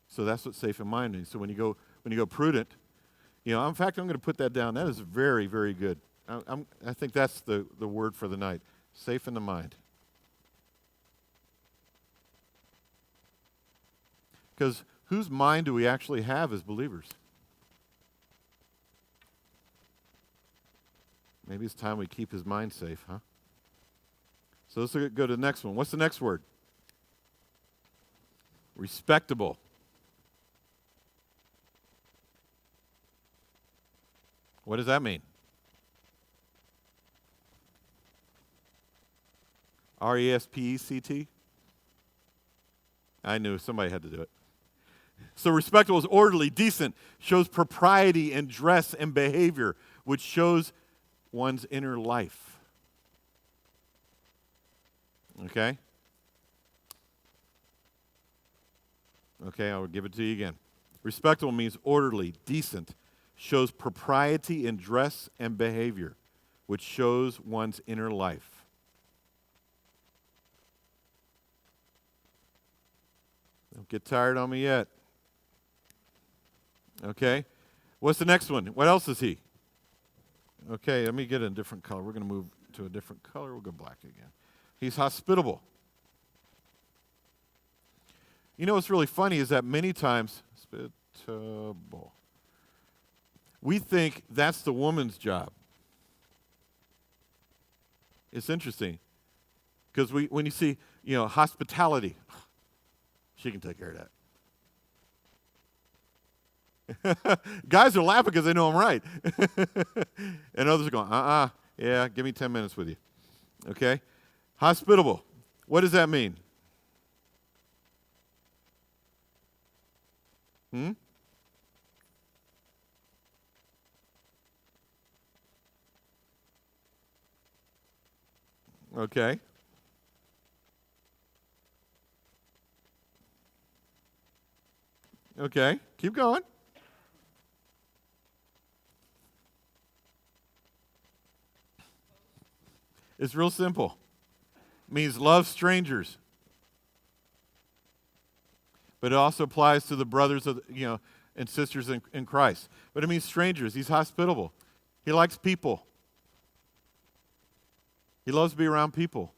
So that's what safe in mind means. So when you go prudent, in fact, I'm going to put that down. That is very, very good. I think that's the word for the night. Safe in the mind. Because whose mind do we actually have as believers? Maybe it's time we keep his mind safe, huh? So let's go to the next one. What's the next word? Respectable. What does that mean? R-E-S-P-E-C-T? I knew somebody had to do it. So respectable is orderly, decent, shows propriety in dress and behavior, which shows one's inner life. Okay? Okay, I'll give it to you again. Respectable means orderly, decent, shows propriety in dress and behavior, which shows one's inner life. Don't get tired on me yet. Okay. What's the next one? What else is he? Okay, let me get a different color. We're going to move to a different color. We'll go black again. He's hospitable. What's really funny is that many times, hospitable, we think that's the woman's job. It's interesting because when you see, hospitality, she can take care of that. Guys are laughing because they know I'm right. And others are going, yeah, give me 10 minutes with you. Okay? Hospitable. What does that mean? Okay. Okay. Keep going. It's real simple. It means love strangers. But it also applies to the brothers of, and sisters in Christ. But it means strangers. He's hospitable. He likes people. He loves to be around people.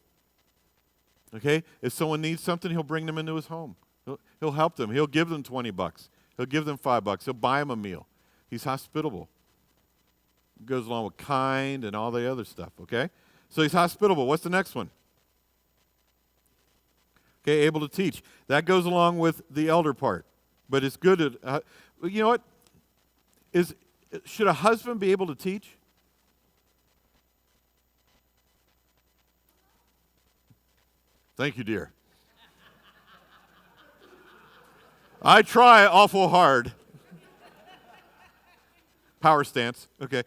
Okay? If someone needs something, he'll bring them into his home. He'll help them. He'll give them $20. He'll give them $5. He'll buy them a meal. He's hospitable. It goes along with kind and all the other stuff, okay? So he's hospitable. What's the next one? Okay, able to teach. That goes along with the elder part. But it's good at, you know what? Should a husband be able to teach? Thank you, dear. I try awful hard. Power stance. Okay.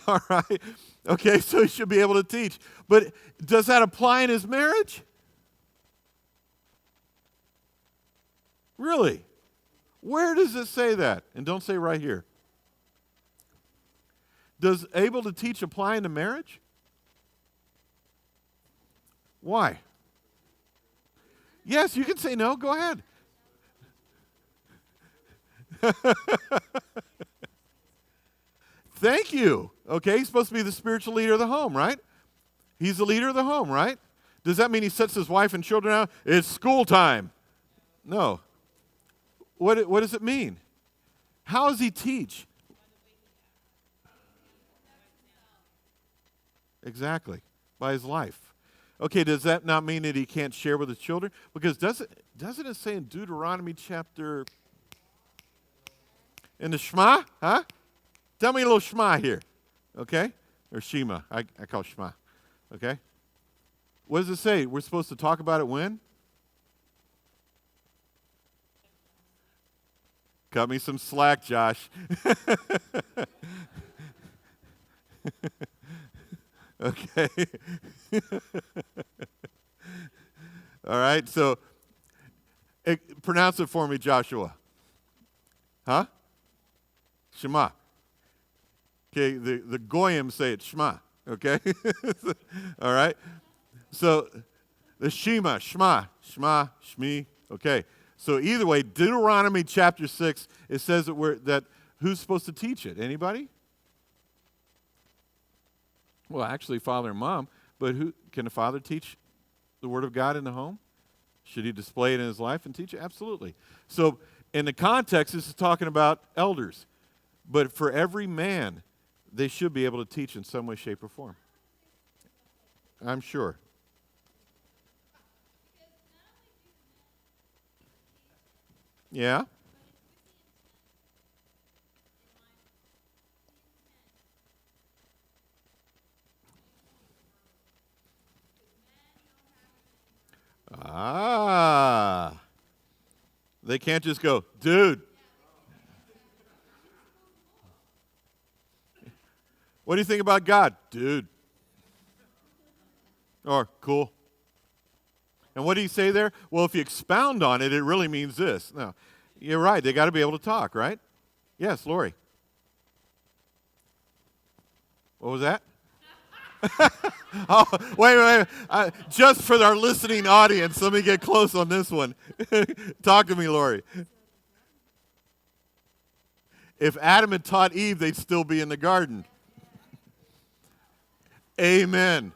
All right. Okay, so he should be able to teach. But does that apply in his marriage? Really? Where does it say that? And don't say right here. Does able to teach apply in the marriage? Why? Yes, you can say no. Go ahead. Thank you. Okay, he's supposed to be the spiritual leader of the home, right? He's the leader of the home, right? Does that mean he sets his wife and children out? It's school time. No. What does it mean? How does he teach? Exactly. By his life. Okay, does that not mean that he can't share with his children? Because doesn't it say in Deuteronomy chapter, in the Shema? Huh? Tell me a little Shema here. Okay? Or Shema. I call Shema. Okay? What does it say? We're supposed to talk about it when? Cut me some slack, Josh. Okay. All right, so pronounce it for me, Joshua. Huh? Shema. Okay, the Goyim say it Shema, okay? All right? So the Shema, Shmi, okay. So either way, Deuteronomy chapter 6, it says that who's supposed to teach it? Anybody? Well, actually, father and mom, but who can a father teach the Word of God in the home? Should he display it in his life and teach it? Absolutely. So in the context, this is talking about elders. But for every man, they should be able to teach in some way, shape, or form. I'm sure. Yeah? Ah. They can't just go, dude. What do you think about God? Dude. Or, cool. And what do you say there? Well, if you expound on it, it really means this. No, you're right. They got to be able to talk, right? Yes, Lori. What was that? Oh, wait. Just for our listening audience, let me get close on this one. Talk to me, Lori. If Adam had taught Eve, they'd still be in the garden. Amen.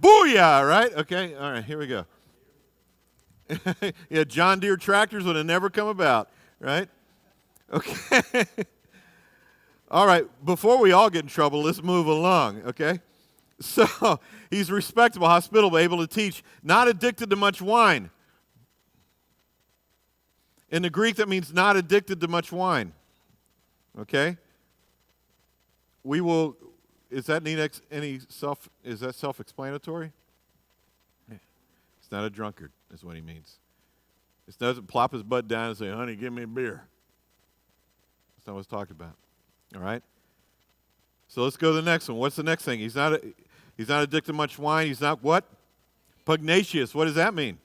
Booyah, right? Okay, all right, here we go. Yeah, John Deere tractors would have never come about, right? Okay. All right, before we all get in trouble, let's move along, okay? So, he's respectable, hospitable, able to teach, not addicted to much wine. In the Greek, that means not addicted to much wine, okay? Is that self-explanatory? It's not a drunkard, is what he means. It doesn't plop his butt down and say, honey, give me a beer. That's not what it's talked about. All right? So let's go to the next one. What's the next thing? He's not addicted to much wine. He's not what? Pugnacious. What does that mean?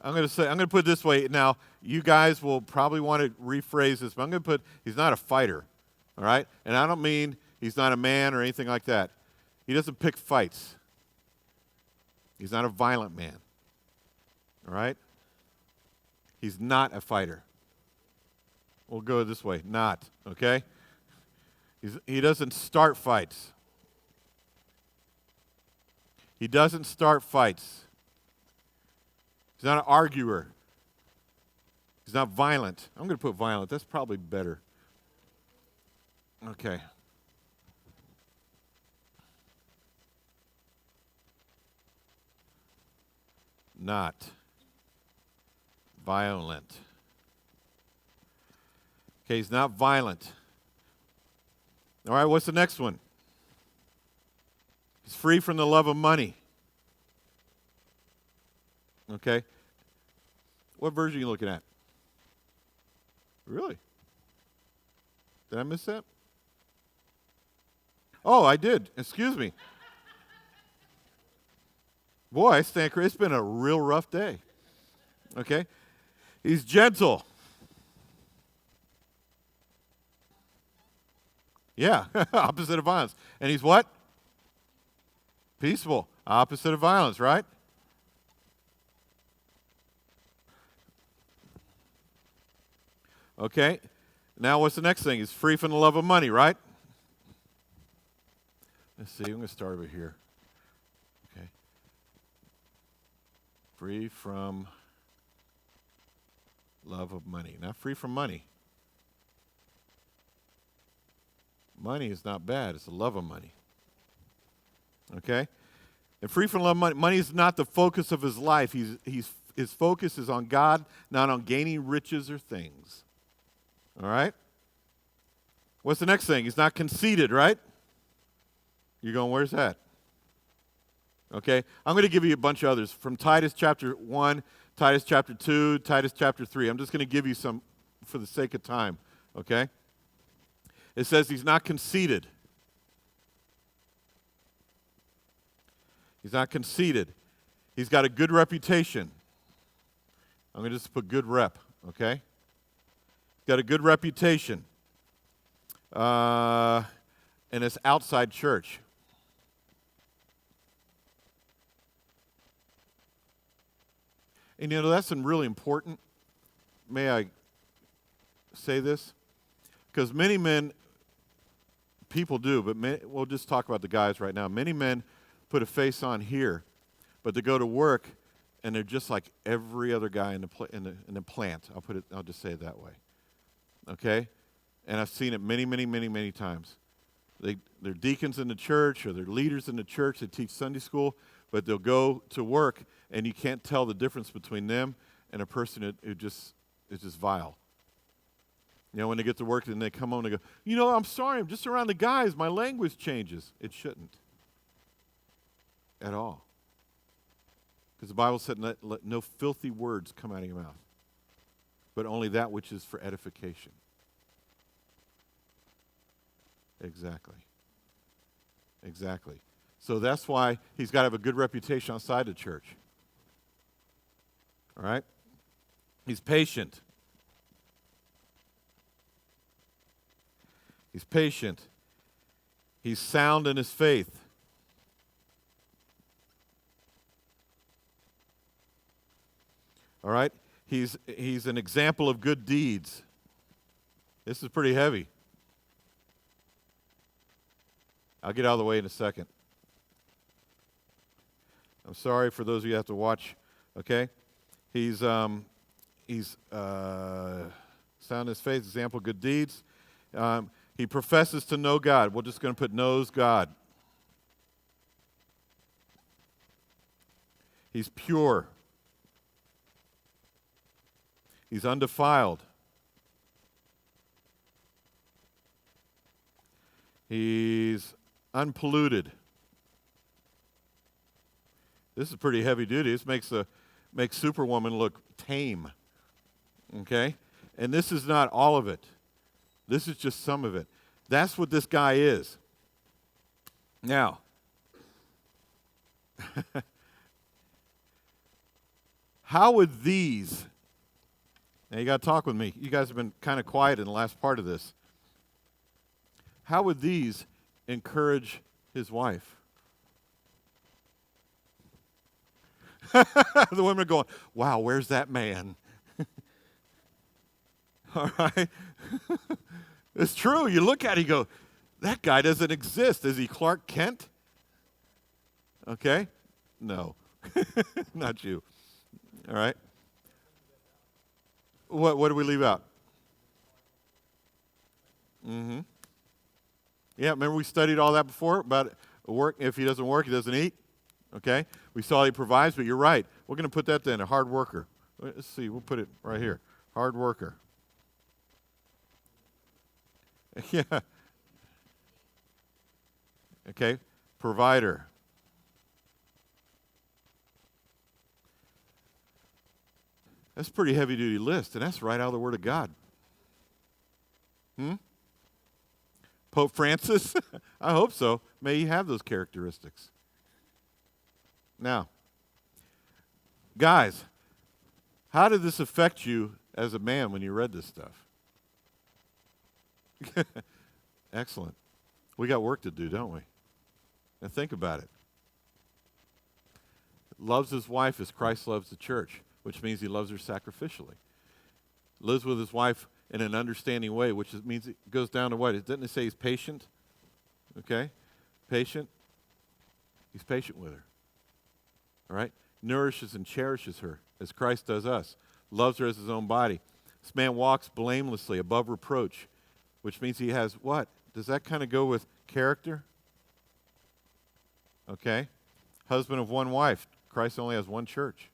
I'm going to put it this way. Now, you guys will probably want to rephrase this, but I'm going to put, he's not a fighter, all right? And I don't mean he's not a man or anything like that. He doesn't pick fights. He's not a violent man, all right? He's not a fighter. We'll go this way, not, okay? He doesn't start fights. He doesn't start fights. He's not an arguer. He's not violent. I'm going to put violent. That's probably better. Okay. Not violent. Okay, he's not violent. All right, what's the next one? He's free from the love of money. Okay. What version are you looking at? Really? Did I miss that? Oh, I did. Excuse me. Boy, I stand corrected. It's been a real rough day. Okay. He's gentle. Yeah, opposite of violence. And he's what? Peaceful. Opposite of violence, right? Okay. Now what's the next thing? He's free from the love of money, right? Let's see. I'm going to start over here. Okay. Free from love of money. Not free from money. Money is not bad. It's the love of money. Okay? And free from love of money. Money is not the focus of his life. His focus is on God, not on gaining riches or things. All right? What's the next thing? He's not conceited, right? You're going, where's that? Okay? I'm going to give you a bunch of others. From Titus chapter 1, Titus chapter 2, Titus chapter 3. I'm just going to give you some for the sake of time. Okay? It says he's not conceited. He's not conceited. He's got a good reputation. I'm going to just put good rep, okay? He's got a good reputation in this outside church. And you know, that's really important. May I say this? Because many men, people do, but we'll just talk about the guys right now. Many men put a face on here, but they go to work and they're just like every other guy in the plant. I'll just say it that way. Okay? And I've seen it many times. They're deacons in the church or they're leaders in the church. They teach Sunday school, but they'll go to work and you can't tell the difference between them and a person who just is just vile. You know, when they get to work and they come home and they go, you know, I'm sorry, I'm just around the guys. My language changes. It shouldn't. At all. Because the Bible said, let no filthy words come out of your mouth, but only that which is for edification. Exactly. So that's why he's got to have a good reputation outside the church. All right? He's patient. He's patient. He's sound in his faith. All right? He's an example of good deeds. This is pretty heavy. I'll get out of the way in a second. I'm sorry for those of you who have to watch, okay? He's sound in his faith, example of good deeds. He professes to know God. We're just going to put knows God. He's pure. He's undefiled. He's unpolluted. This is pretty heavy duty. This makes Superwoman look tame. Okay? And this is not all of it. This is just some of it. That's what this guy is. Now, How would these, now you got to talk with me. You guys have been kind of quiet in the last part of this. How would these encourage his wife? The women are going, wow, where's that man? All right? It's true. You look at it, you go, that guy doesn't exist. Is he Clark Kent? Okay? No. Not you. All right? What do we leave out? Mm-hmm. Yeah, remember we studied all that before about work. If he doesn't work, he doesn't eat. Okay? We saw he provides, but you're right. We're going to put that then, a hard worker. Let's see, we'll put it right here. Hard worker. Yeah. Okay? Provider. That's a pretty heavy-duty list, and that's right out of the Word of God. Pope Francis? I hope so. May he have those characteristics. Now, guys, how did this affect you as a man when you read this stuff? Excellent. We got work to do, don't we? Now think about it. Loves his wife as Christ loves the church, which means he loves her sacrificially. Lives with his wife in an understanding way, which means it goes down to what? Didn't it say he's patient? Okay? Patient. He's patient with her. All right? Nourishes and cherishes her as Christ does us. Loves her as his own body. This man walks blamelessly, above reproach, which means he has what? Does that kind of go with character? Okay? Husband of one wife. Christ only has one church.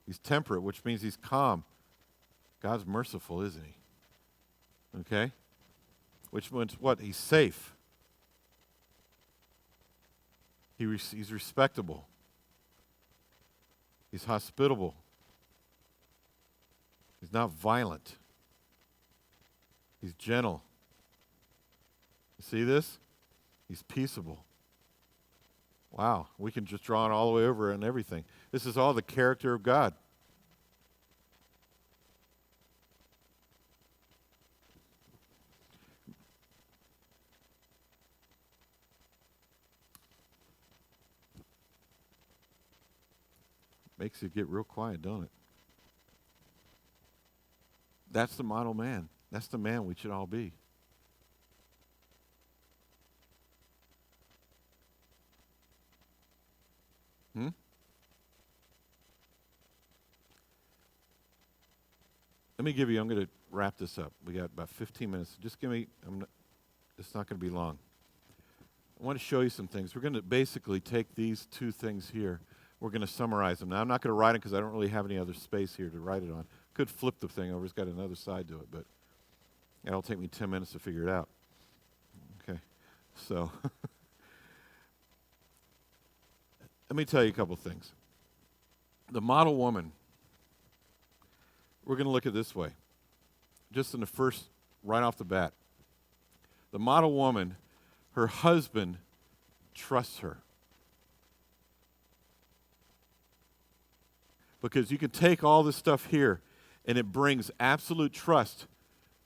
He's temperate, which means he's calm. God's merciful, isn't he? Okay? Which means what? He's safe. He's respectable. He's hospitable. He's not violent. He's gentle. You see this? He's peaceable. Wow, we can just draw it all the way over and everything. This is all the character of God. Makes you get real quiet, don't it? That's the model man. That's the man we should all be. Let me give you, I'm going to wrap this up. We got about 15 minutes. Just give me, it's not going to be long. I want to show you some things. We're going to basically take these two things here. We're going to summarize them. Now, I'm not going to write them because I don't really have any other space here to write it on. Could flip the thing over. It's got another side to it, but it'll take me 10 minutes to figure it out. Okay, so let me tell you a couple things. The model woman, we're going to look at it this way, just in the first, right off the bat. The model woman, her husband trusts her. Because you can take all this stuff here, and it brings absolute trust,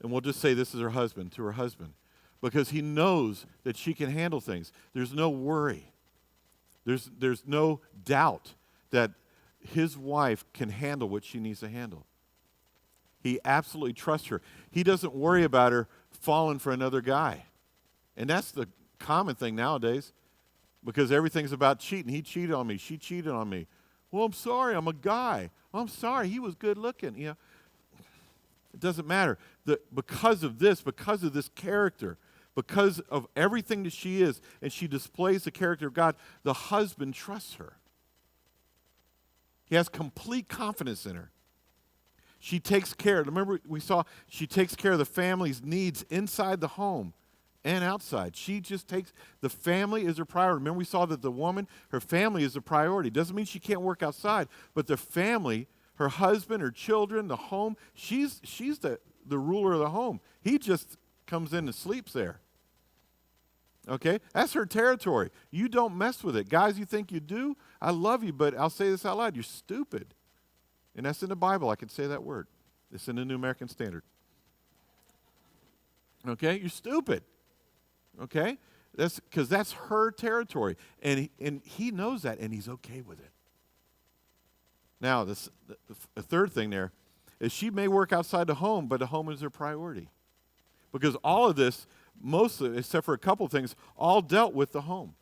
and we'll just say this is her husband, to her husband, because he knows that she can handle things. There's no worry. There's no doubt that his wife can handle what she needs to handle. He absolutely trusts her. He doesn't worry about her falling for another guy. And that's the common thing nowadays, because everything's about cheating. He cheated on me. She cheated on me. Well, I'm sorry, I'm a guy. I'm sorry, he was good looking. You know, it doesn't matter. Because of this character, because of everything that she is, and she displays the character of God, the husband trusts her. He has complete confidence in her. She takes care. Remember, we saw she takes care of the family's needs inside the home and outside. She just takes, the family is her priority. Remember, we saw that the woman, her family is a priority. Doesn't mean she can't work outside, but the family, her husband, her children, the home, she's the ruler of the home. He just comes in and sleeps there. Okay? That's her territory. You don't mess with it. Guys, you think you do? I love you, but I'll say this out loud. You're stupid. And that's in the Bible. I can say that word. It's in the New American Standard. Okay? You're stupid. Okay? That's because that's her territory. And he knows that, and he's okay with it. Now, the third thing there is she may work outside the home, but the home is her priority. Because all of this, mostly, except for a couple of things, all dealt with the home.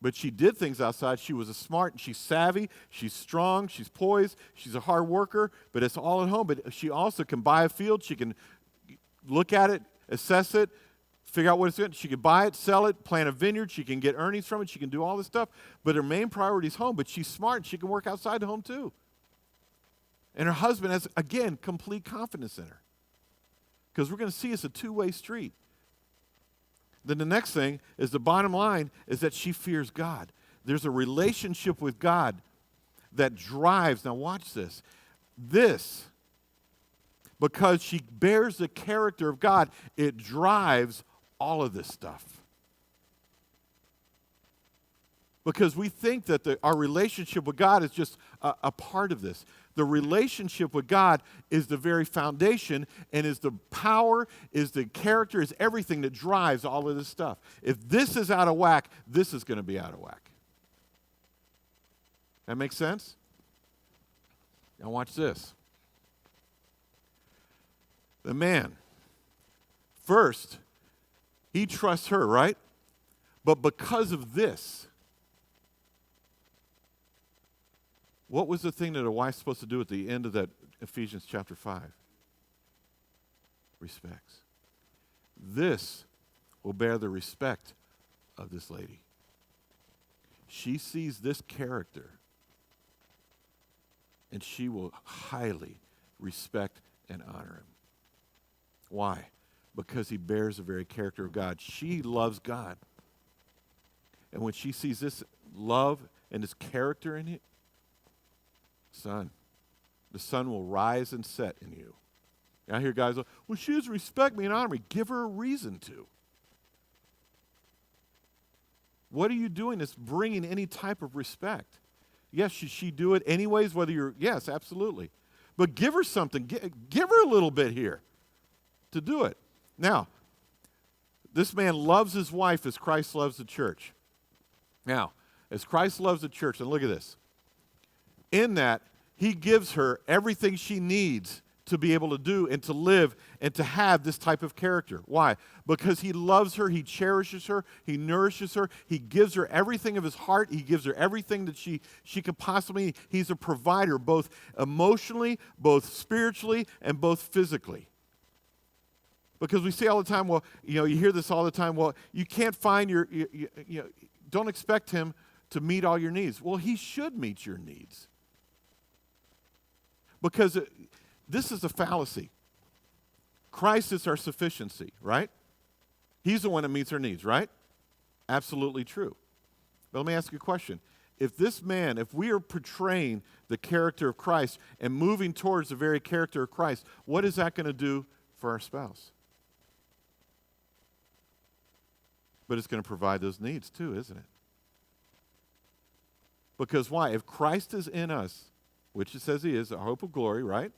But she did things outside. She was smart, and she's savvy, she's strong, she's poised, she's a hard worker, but it's all at home. But she also can buy a field. She can look at it, assess it, figure out what it's doing. She can buy it, sell it, plant a vineyard. She can get earnings from it. She can do all this stuff. But her main priority is home. But she's smart, and she can work outside the home too. And her husband has, again, complete confidence in her. Because we're going to see it's a two-way street. Then the next thing is the bottom line is that she fears God. There's a relationship with God that drives, now watch this, because she bears the character of God, it drives all of this stuff. Because we think that our relationship with God is just a part of this. The relationship with God is the very foundation and is the power, is the character, is everything that drives all of this stuff. If this is out of whack, this is going to be out of whack. That makes sense? Now watch this. The man, first, he trusts her, right? But because of this, what was the thing that a wife's supposed to do at the end of that Ephesians chapter 5? Respects. This will bear the respect of this lady. She sees this character, and she will highly respect and honor him. Why? Because he bears the very character of God. She loves God. And when she sees this love and this character in it, the sun will rise and set in you. I hear guys go, well, she doesn't respect me and honor me. Give her a reason to. What are you doing that's bringing any type of respect? Yes, should she do it anyways, yes, absolutely. But give her something. Give her a little bit here to do it. Now, this man loves his wife as Christ loves the church. Now, as Christ loves the church, and look at this. In that, he gives her everything she needs to be able to do and to live and to have this type of character. Why? Because he loves her, he cherishes her, he nourishes her, he gives her everything of his heart, he gives her everything that she could possibly need. He's a provider, both emotionally, both spiritually, and both physically. Because we say all the time, well, you hear this all the time, well, you can't find don't expect him to meet all your needs. Well, he should meet your needs. Because this is a fallacy. Christ is our sufficiency, right? He's the one that meets our needs, right? Absolutely true. But let me ask you a question. If we are portraying the character of Christ and moving towards the very character of Christ, what is that going to do for our spouse? But it's going to provide those needs too, isn't it? Because why? If Christ is in us, which it says he is, a hope of glory, right?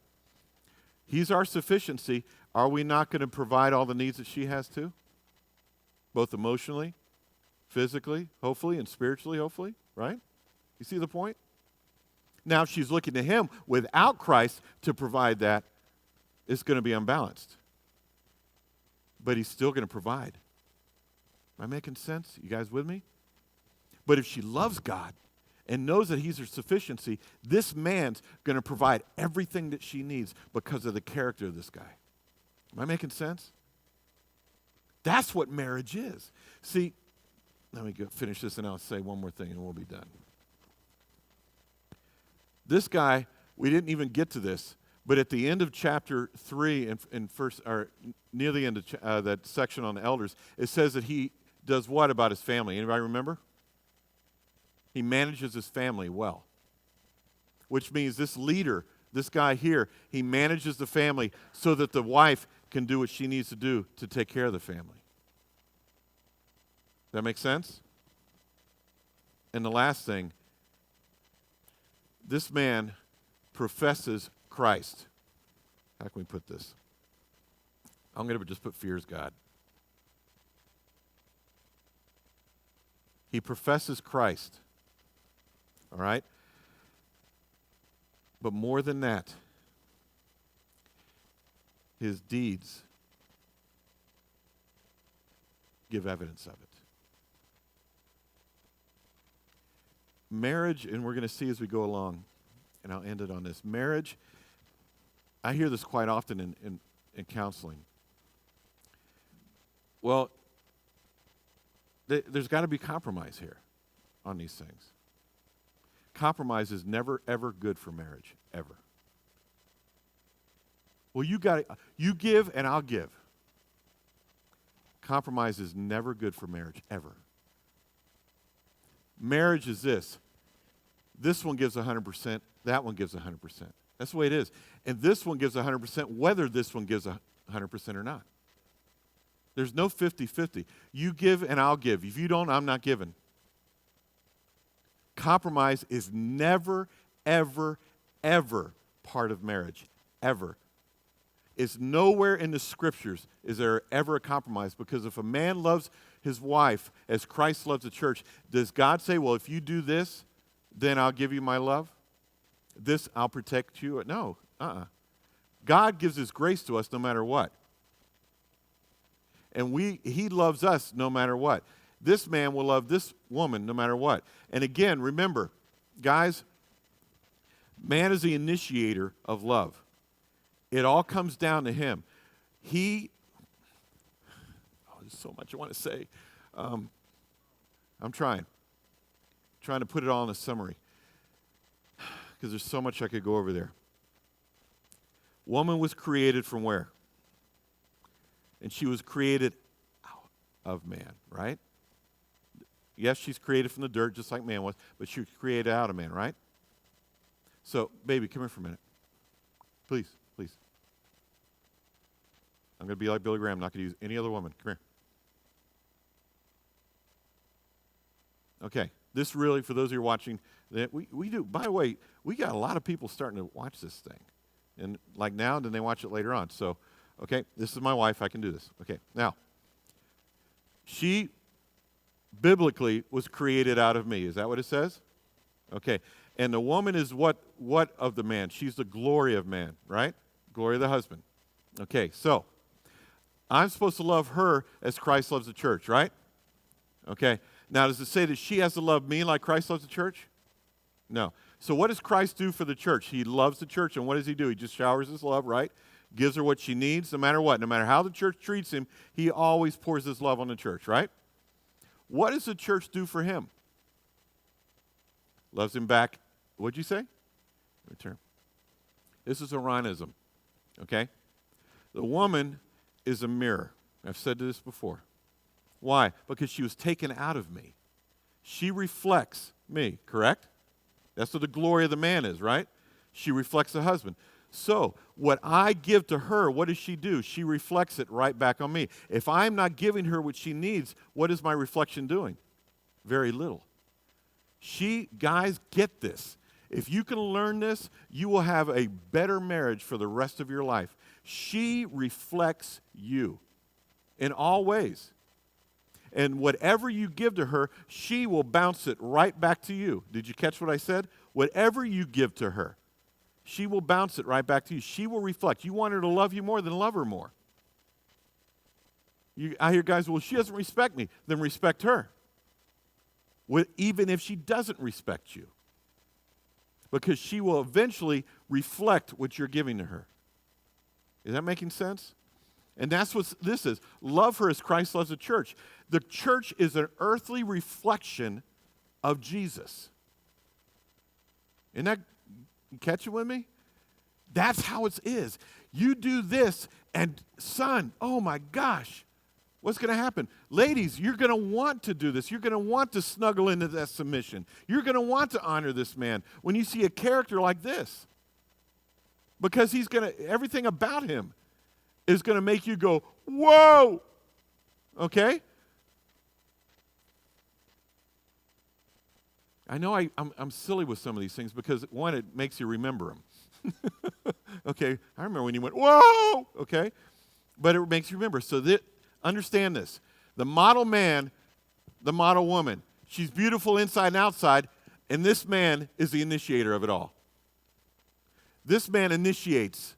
He's our sufficiency. Are we not going to provide all the needs that she has too? Both emotionally, physically, hopefully, and spiritually, hopefully, right? You see the point? Now, if she's looking to him without Christ to provide that, it's going to be unbalanced. But he's still going to provide. Am I making sense? You guys with me? But if she loves God and knows that he's her sufficiency, this man's going to provide everything that she needs because of the character of this guy. Am I making sense? That's what marriage is. See, let me finish this and I'll say one more thing and we'll be done. This guy, we didn't even get to this, but at the end of chapter 3, near the end of that section on the elders, it says that he does what about his family? Anybody remember? He manages his family well, which means this leader, this guy here, he manages the family so that the wife can do what she needs to do to take care of the family. That make sense? And the last thing, this man professes Christ. How can we put this? I'm going to just put fears God. He professes Christ. All right? But more than that, his deeds give evidence of it. Marriage, and we're going to see as we go along, and I'll end it on this. Marriage, I hear this quite often in counseling. Well, there's got to be compromise here on these things. Compromise is never, ever good for marriage, ever. Well, you give and I'll give. Compromise is never good for marriage, ever. Marriage is this. This one gives 100%, that one gives 100%. That's the way it is. And this one gives 100% whether this one gives 100% or not. There's no 50-50. You give and I'll give. If you don't, I'm not giving. Compromise is never, ever, ever part of marriage. Ever. It's nowhere in the scriptures is there ever a compromise, because if a man loves his wife as Christ loves the church, does God say, well, if you do this, then I'll give you my love? This, I'll protect you? No. God gives his grace to us no matter what. And he loves us no matter what. This man will love this woman no matter what. And again, remember, guys, man is the initiator of love. It all comes down to him. There's so much I want to say. I'm trying to put it all in a summary, because there's so much I could go over there. Woman was created from where? And she was created out of man, right? Yes, she's created from the dirt just like man was, but she was created out of man, right? So, baby, come here for a minute. Please. I'm going to be like Billy Graham. I'm not going to use any other woman. Come here. Okay. This really, for those of you watching, we do. By the way, we got a lot of people starting to watch this thing. And like now, and then they watch it later on. So, okay, this is my wife. I can do this. Okay. Now, she biblically was created out of me. Is that what it says? Okay. And the woman is what of the man? She's the glory of man, right? Glory of the husband. Okay, so I'm supposed to love her as Christ loves the church, right? Okay. Now, does it say that she has to love me like Christ loves the church? No. So what does Christ do for the church? He loves the church, and what does he do? He just showers his love, right? Gives her what she needs, no matter what. No matter how the church treats him, he always pours his love on the church, right? What does the church do for him? Loves him back. What'd you say? Return. This is Orianism, okay? The woman is a mirror. I've said this before. Why? Because she was taken out of me. She reflects me, correct? That's what the glory of the man is, right? She reflects the husband. So, what I give to her, what does she do? She reflects it right back on me. If I'm not giving her what she needs, what is my reflection doing? Very little. Guys, get this. If you can learn this, you will have a better marriage for the rest of your life. She reflects you in all ways. And whatever you give to her, she will bounce it right back to you. Did you catch what I said? Whatever you give to her, she will bounce it right back to you. She will reflect. You want her to love you more, then love her more. I hear guys, well, she doesn't respect me. Then respect her. Even if she doesn't respect you. Because she will eventually reflect what you're giving to her. Is that making sense? And that's what this is. Love her as Christ loves the church. The church is an earthly reflection of Jesus. Isn't that, you catch it with me? That's how it is. You do this, and son, oh my gosh, what's going to happen? Ladies, you're going to want to do this. You're going to want to snuggle into that submission. You're going to want to honor this man when you see a character like this. Because everything about him is going to make you go, whoa! Okay? I know I'm silly with some of these things because, one, it makes you remember them. Okay, I remember when you went, whoa, okay? But it makes you remember. So understand this. The model man, the model woman, she's beautiful inside and outside, and this man is the initiator of it all. This man initiates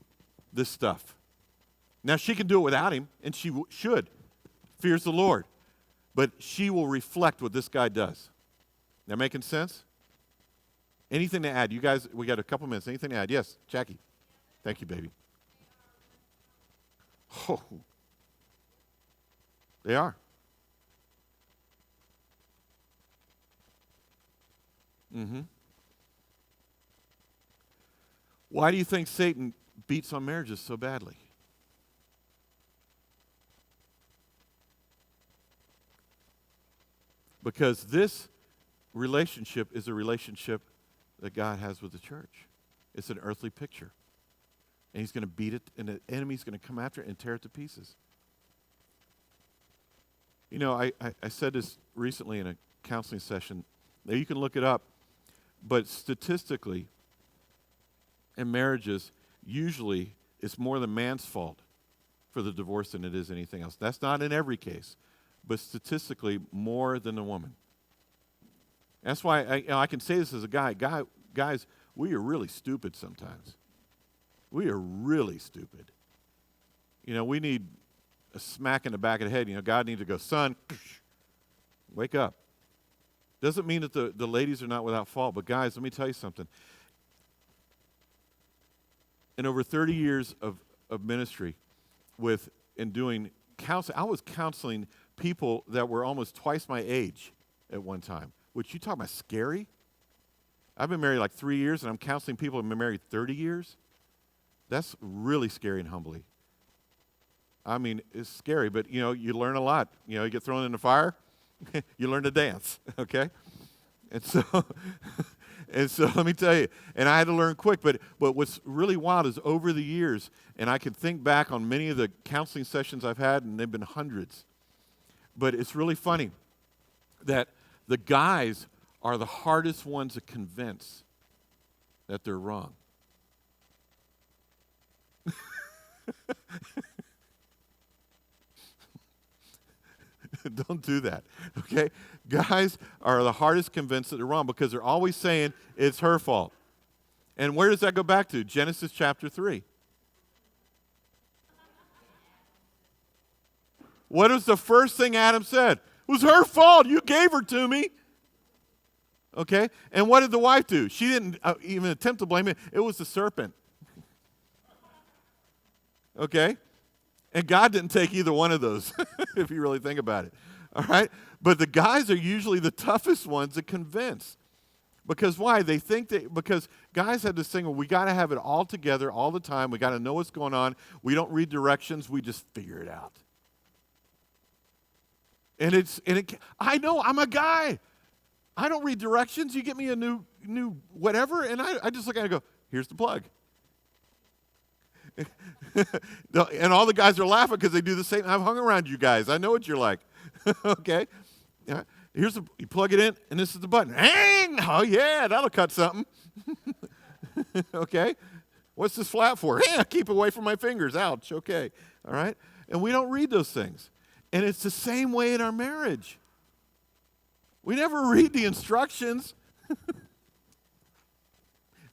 this stuff. Now, she can do it without him, and she should. Fears the Lord. But she will reflect what this guy does. That making sense? Anything to add? You guys, we got a couple minutes. Anything to add? Yes, Jackie. Thank you, baby. Oh, they are. Mm-hmm. Why do you think Satan beats on marriages so badly? Because this relationship is a relationship that God has with the church. It's an earthly picture. And he's going to beat it, and the enemy's going to come after it and tear it to pieces. You know, I said this recently in a counseling session. Now, you can look it up, but statistically, in marriages, usually it's more the man's fault for the divorce than it is anything else. That's not in every case, but statistically more than the woman. That's why I can say this as a guy. Guys, we are really stupid sometimes. We are really stupid. You know, we need a smack in the back of the head. You know, God needs to go, son, wake up. Doesn't mean that the ladies are not without fault, but guys, let me tell you something. In over 30 years of ministry and doing counseling, I was counseling people that were almost twice my age at one time, which you talk about scary. I've been married like 3 years, and I'm counseling people who have been married 30 years. That's really scary and humbling. I mean, it's scary, but, you know, you learn a lot. You know, you get thrown in the fire, you learn to dance, okay? And so, let me tell you, and I had to learn quick, but what's really wild is over the years, and I can think back on many of the counseling sessions I've had, and they've been hundreds, but it's really funny that the guys are the hardest ones to convince that they're wrong. Don't do that, okay? Guys are the hardest convinced that they're wrong because they're always saying it's her fault. And where does that go back to? Genesis chapter 3. What was the first thing Adam said? It was her fault. You gave her to me. Okay? And what did the wife do? She didn't even attempt to blame it. It was the serpent. Okay? And God didn't take either one of those, if you really think about it. All right? But the guys are usually the toughest ones to convince. Because why? They think because guys have this thing where we got to have it all together all the time. We got to know what's going on. We don't read directions. We just figure it out. I know, I'm a guy. I don't read directions. You get me a new whatever, and I just look at it and go, here's the plug. And all the guys are laughing because they do the same. I've hung around you guys. I know what you're like. Okay? You plug it in, and this is the button. Hang! Oh, yeah, that'll cut something. Okay? What's this flap for? Yeah, keep away from my fingers. Ouch. Okay. All right? And we don't read those things. And it's the same way in our marriage. We never read the instructions.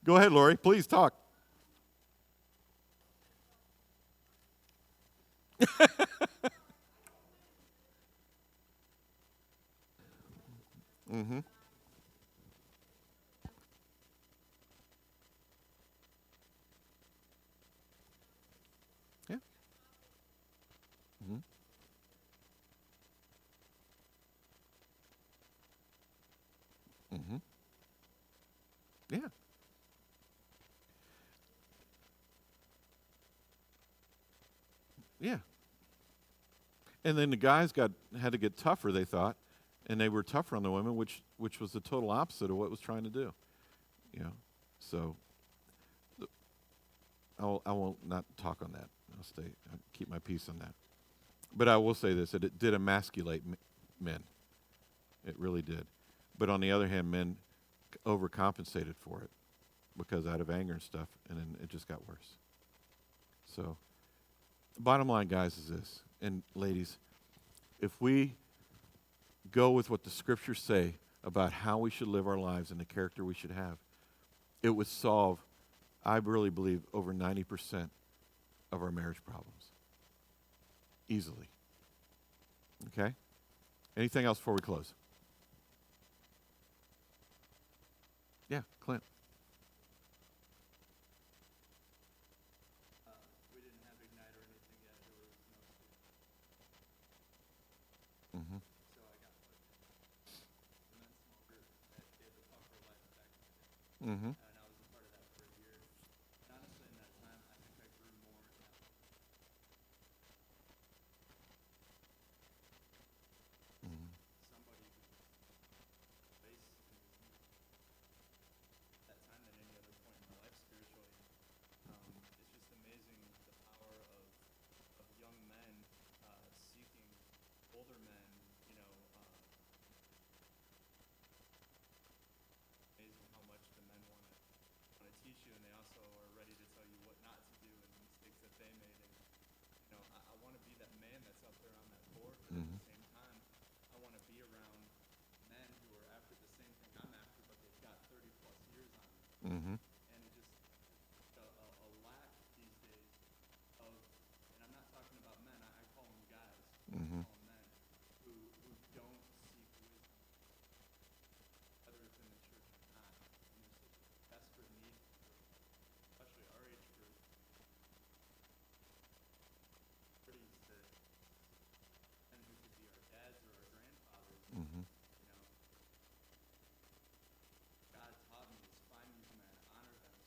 Go ahead, Lori. Please talk. Mm-hmm. Yeah. Mm-hmm. Mm-hmm. Yeah. Yeah. And then the guys had to get tougher, they thought, and they were tougher on the women, which was the total opposite of what it was trying to do. You know, so I won't not talk on that. I'll keep my peace on that. But I will say this: that it did emasculate men. It really did. But on the other hand, men overcompensated for it because out of anger and stuff, and then it just got worse. So, the bottom line, guys, is this, and ladies, if we go with what the scriptures say about how we should live our lives and the character we should have, it would solve, I really believe, over 90% of our marriage problems. Easily. Okay? Anything else before we close? Yeah, Clint. We didn't have Ignite or anything yet. There was no student. Mm-hmm. So I got put in the men's small group at the Talk for Life back in the day. Mm-hmm. And I was a part of that for a year. And honestly, in that time, I think I grew more in that Mm-hmm. somebody who was based in his need at that time than any other point in my life spiritually. It's just amazing the power of young men seeking older men, you know, amazing how much the men want to teach you, and they also are ready to tell you what not to do and the mistakes that they made. And you know, I want to be that man that's up there on that board, but at Mm-hmm. the same time, I want to be around men who are after the same thing I'm after, but they've got 30 plus years on me. Mm-hmm. And it just a lack these days of, and I'm not talking about men. I call them guys. Mm-hmm. I call them men who don't seek wisdom, whether it's in the church or not. And there's such a desperate need for, especially our age group, 30s, that men who could be our dads or our grandfathers. Mm-hmm. You know, God taught me is find these men, honor them,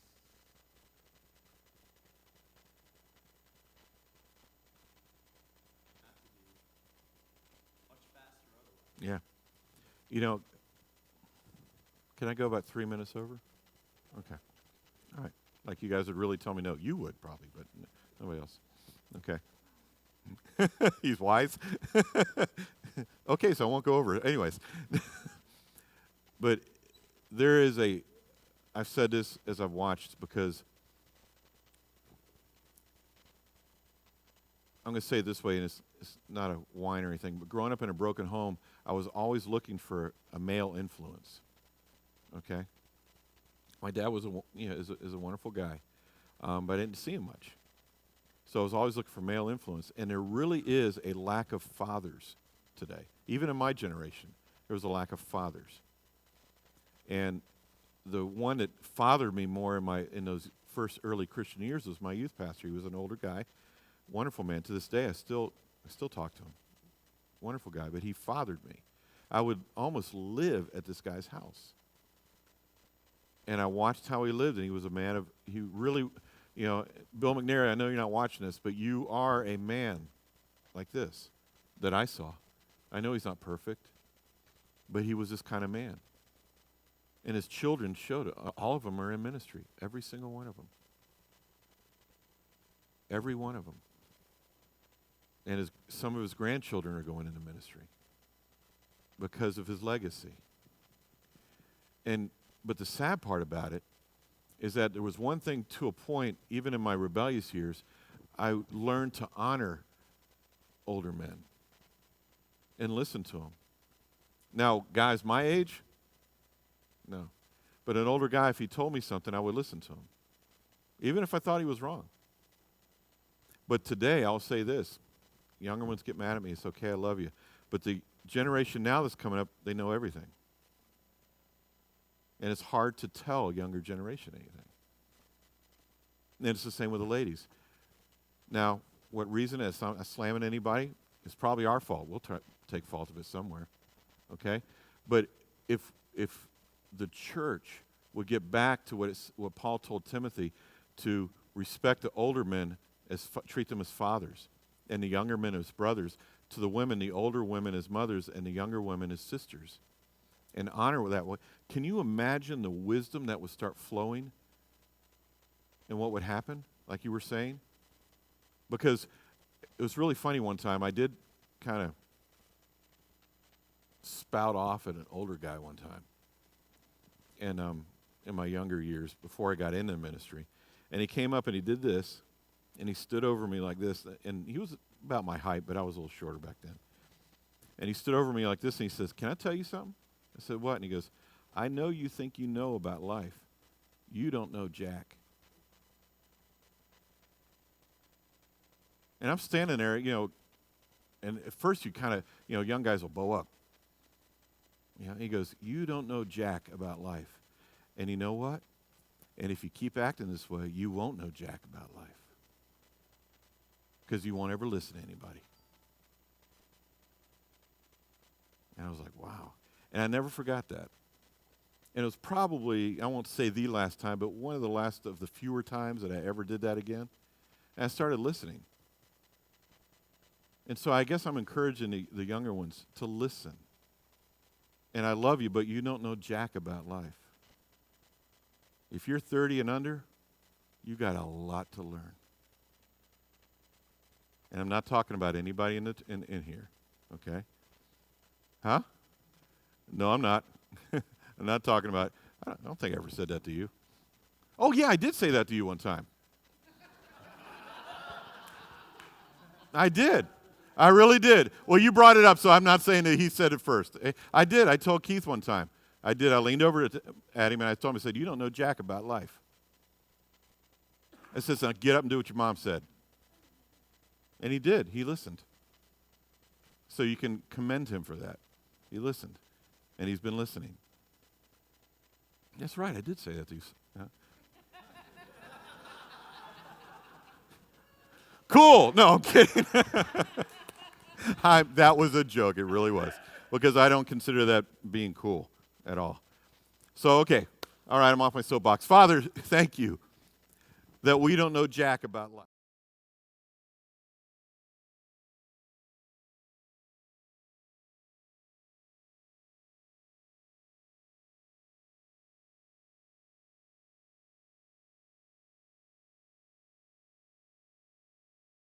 not to be much faster otherwise. Yeah. You know, can I go about 3 minutes over? Okay. All right. Like you guys would really tell me no. You would probably, but nobody else. Okay. He's wise. Okay, so I won't go over it. Anyways. But there is I've said this as I've watched because I'm going to say it this way, and it's not a whine or anything, but growing up in a broken home, I was always looking for a male influence. Okay? My dad was is a wonderful guy, but I didn't see him much. So I was always looking for male influence, and there really is a lack of fathers today. Even in my generation, there was a lack of fathers. And the one that fathered me more in those first early Christian years was my youth pastor. He was an older guy, wonderful man. To this day, I still talk to him. Wonderful guy, but he fathered me. I would almost live at this guy's house. And I watched how he lived, and he was a man he really, Bill McNary, I know you're not watching this, but you are a man like this that I saw. I know he's not perfect, but he was this kind of man. And his children showed it. All of them are in ministry, every single one of them. Every one of them. And some of his grandchildren are going into ministry because of his legacy. But the sad part about it is that there was one thing to a point, even in my rebellious years, I learned to honor older men and listen to them. Now, guys my age, no. But an older guy, if he told me something, I would listen to him, even if I thought he was wrong. But today, I'll say this. Younger ones get mad at me. It's okay, I love you. But the generation now that's coming up, they know everything. And it's hard to tell a younger generation anything. And it's the same with the ladies. Now, what reason is not slamming anybody? It's probably our fault. We'll take fault of it somewhere. Okay? But if the church would get back to what Paul told Timothy, to respect the older men, treat them as fathers, and the younger men as brothers, to the women, the older women as mothers, and the younger women as sisters, and honor that way. Can you imagine the wisdom that would start flowing and what would happen, like you were saying? Because it was really funny one time. I did kind of spout off at an older guy one time. in my younger years before I got into ministry. And he came up and he did this, and he stood over me like this. And he was about my height, but I was a little shorter back then. And he stood over me like this, and he says, "Can I tell you something?" I said, "What?" And he goes, "I know you think you know about life. You don't know jack." And I'm standing there, and at first you kind of, young guys will bow up. He goes, "You don't know jack about life. And you know what? And if you keep acting this way, you won't know jack about life. Because you won't ever listen to anybody." And I was like, wow. And I never forgot that. And it was probably, I won't say the last time, but one of the last of the fewer times that I ever did that again. And I started listening. And so I guess I'm encouraging the younger ones to listen. And I love you, but you don't know jack about life. If you're 30 and under, you got a lot to learn. And I'm not talking about anybody in here, okay? Huh? No, I'm not. I'm not talking about, I don't think I ever said that to you. Oh, yeah, I did say that to you one time. I did. I really did. Well, you brought it up, so I'm not saying that he said it first. I did. I told Keith one time. I did. I leaned over at him, and I told him, I said, "You don't know jack about life." I said, "Son, get up and do what your mom said." And he did. He listened. So you can commend him for that. He listened. And he's been listening. That's right. I did say that to you. Huh? Cool. No, I'm kidding. That was a joke. It really was. Because I don't consider that being cool at all. So, okay. All right, I'm off my soapbox. Father, thank you that we don't know jack about life.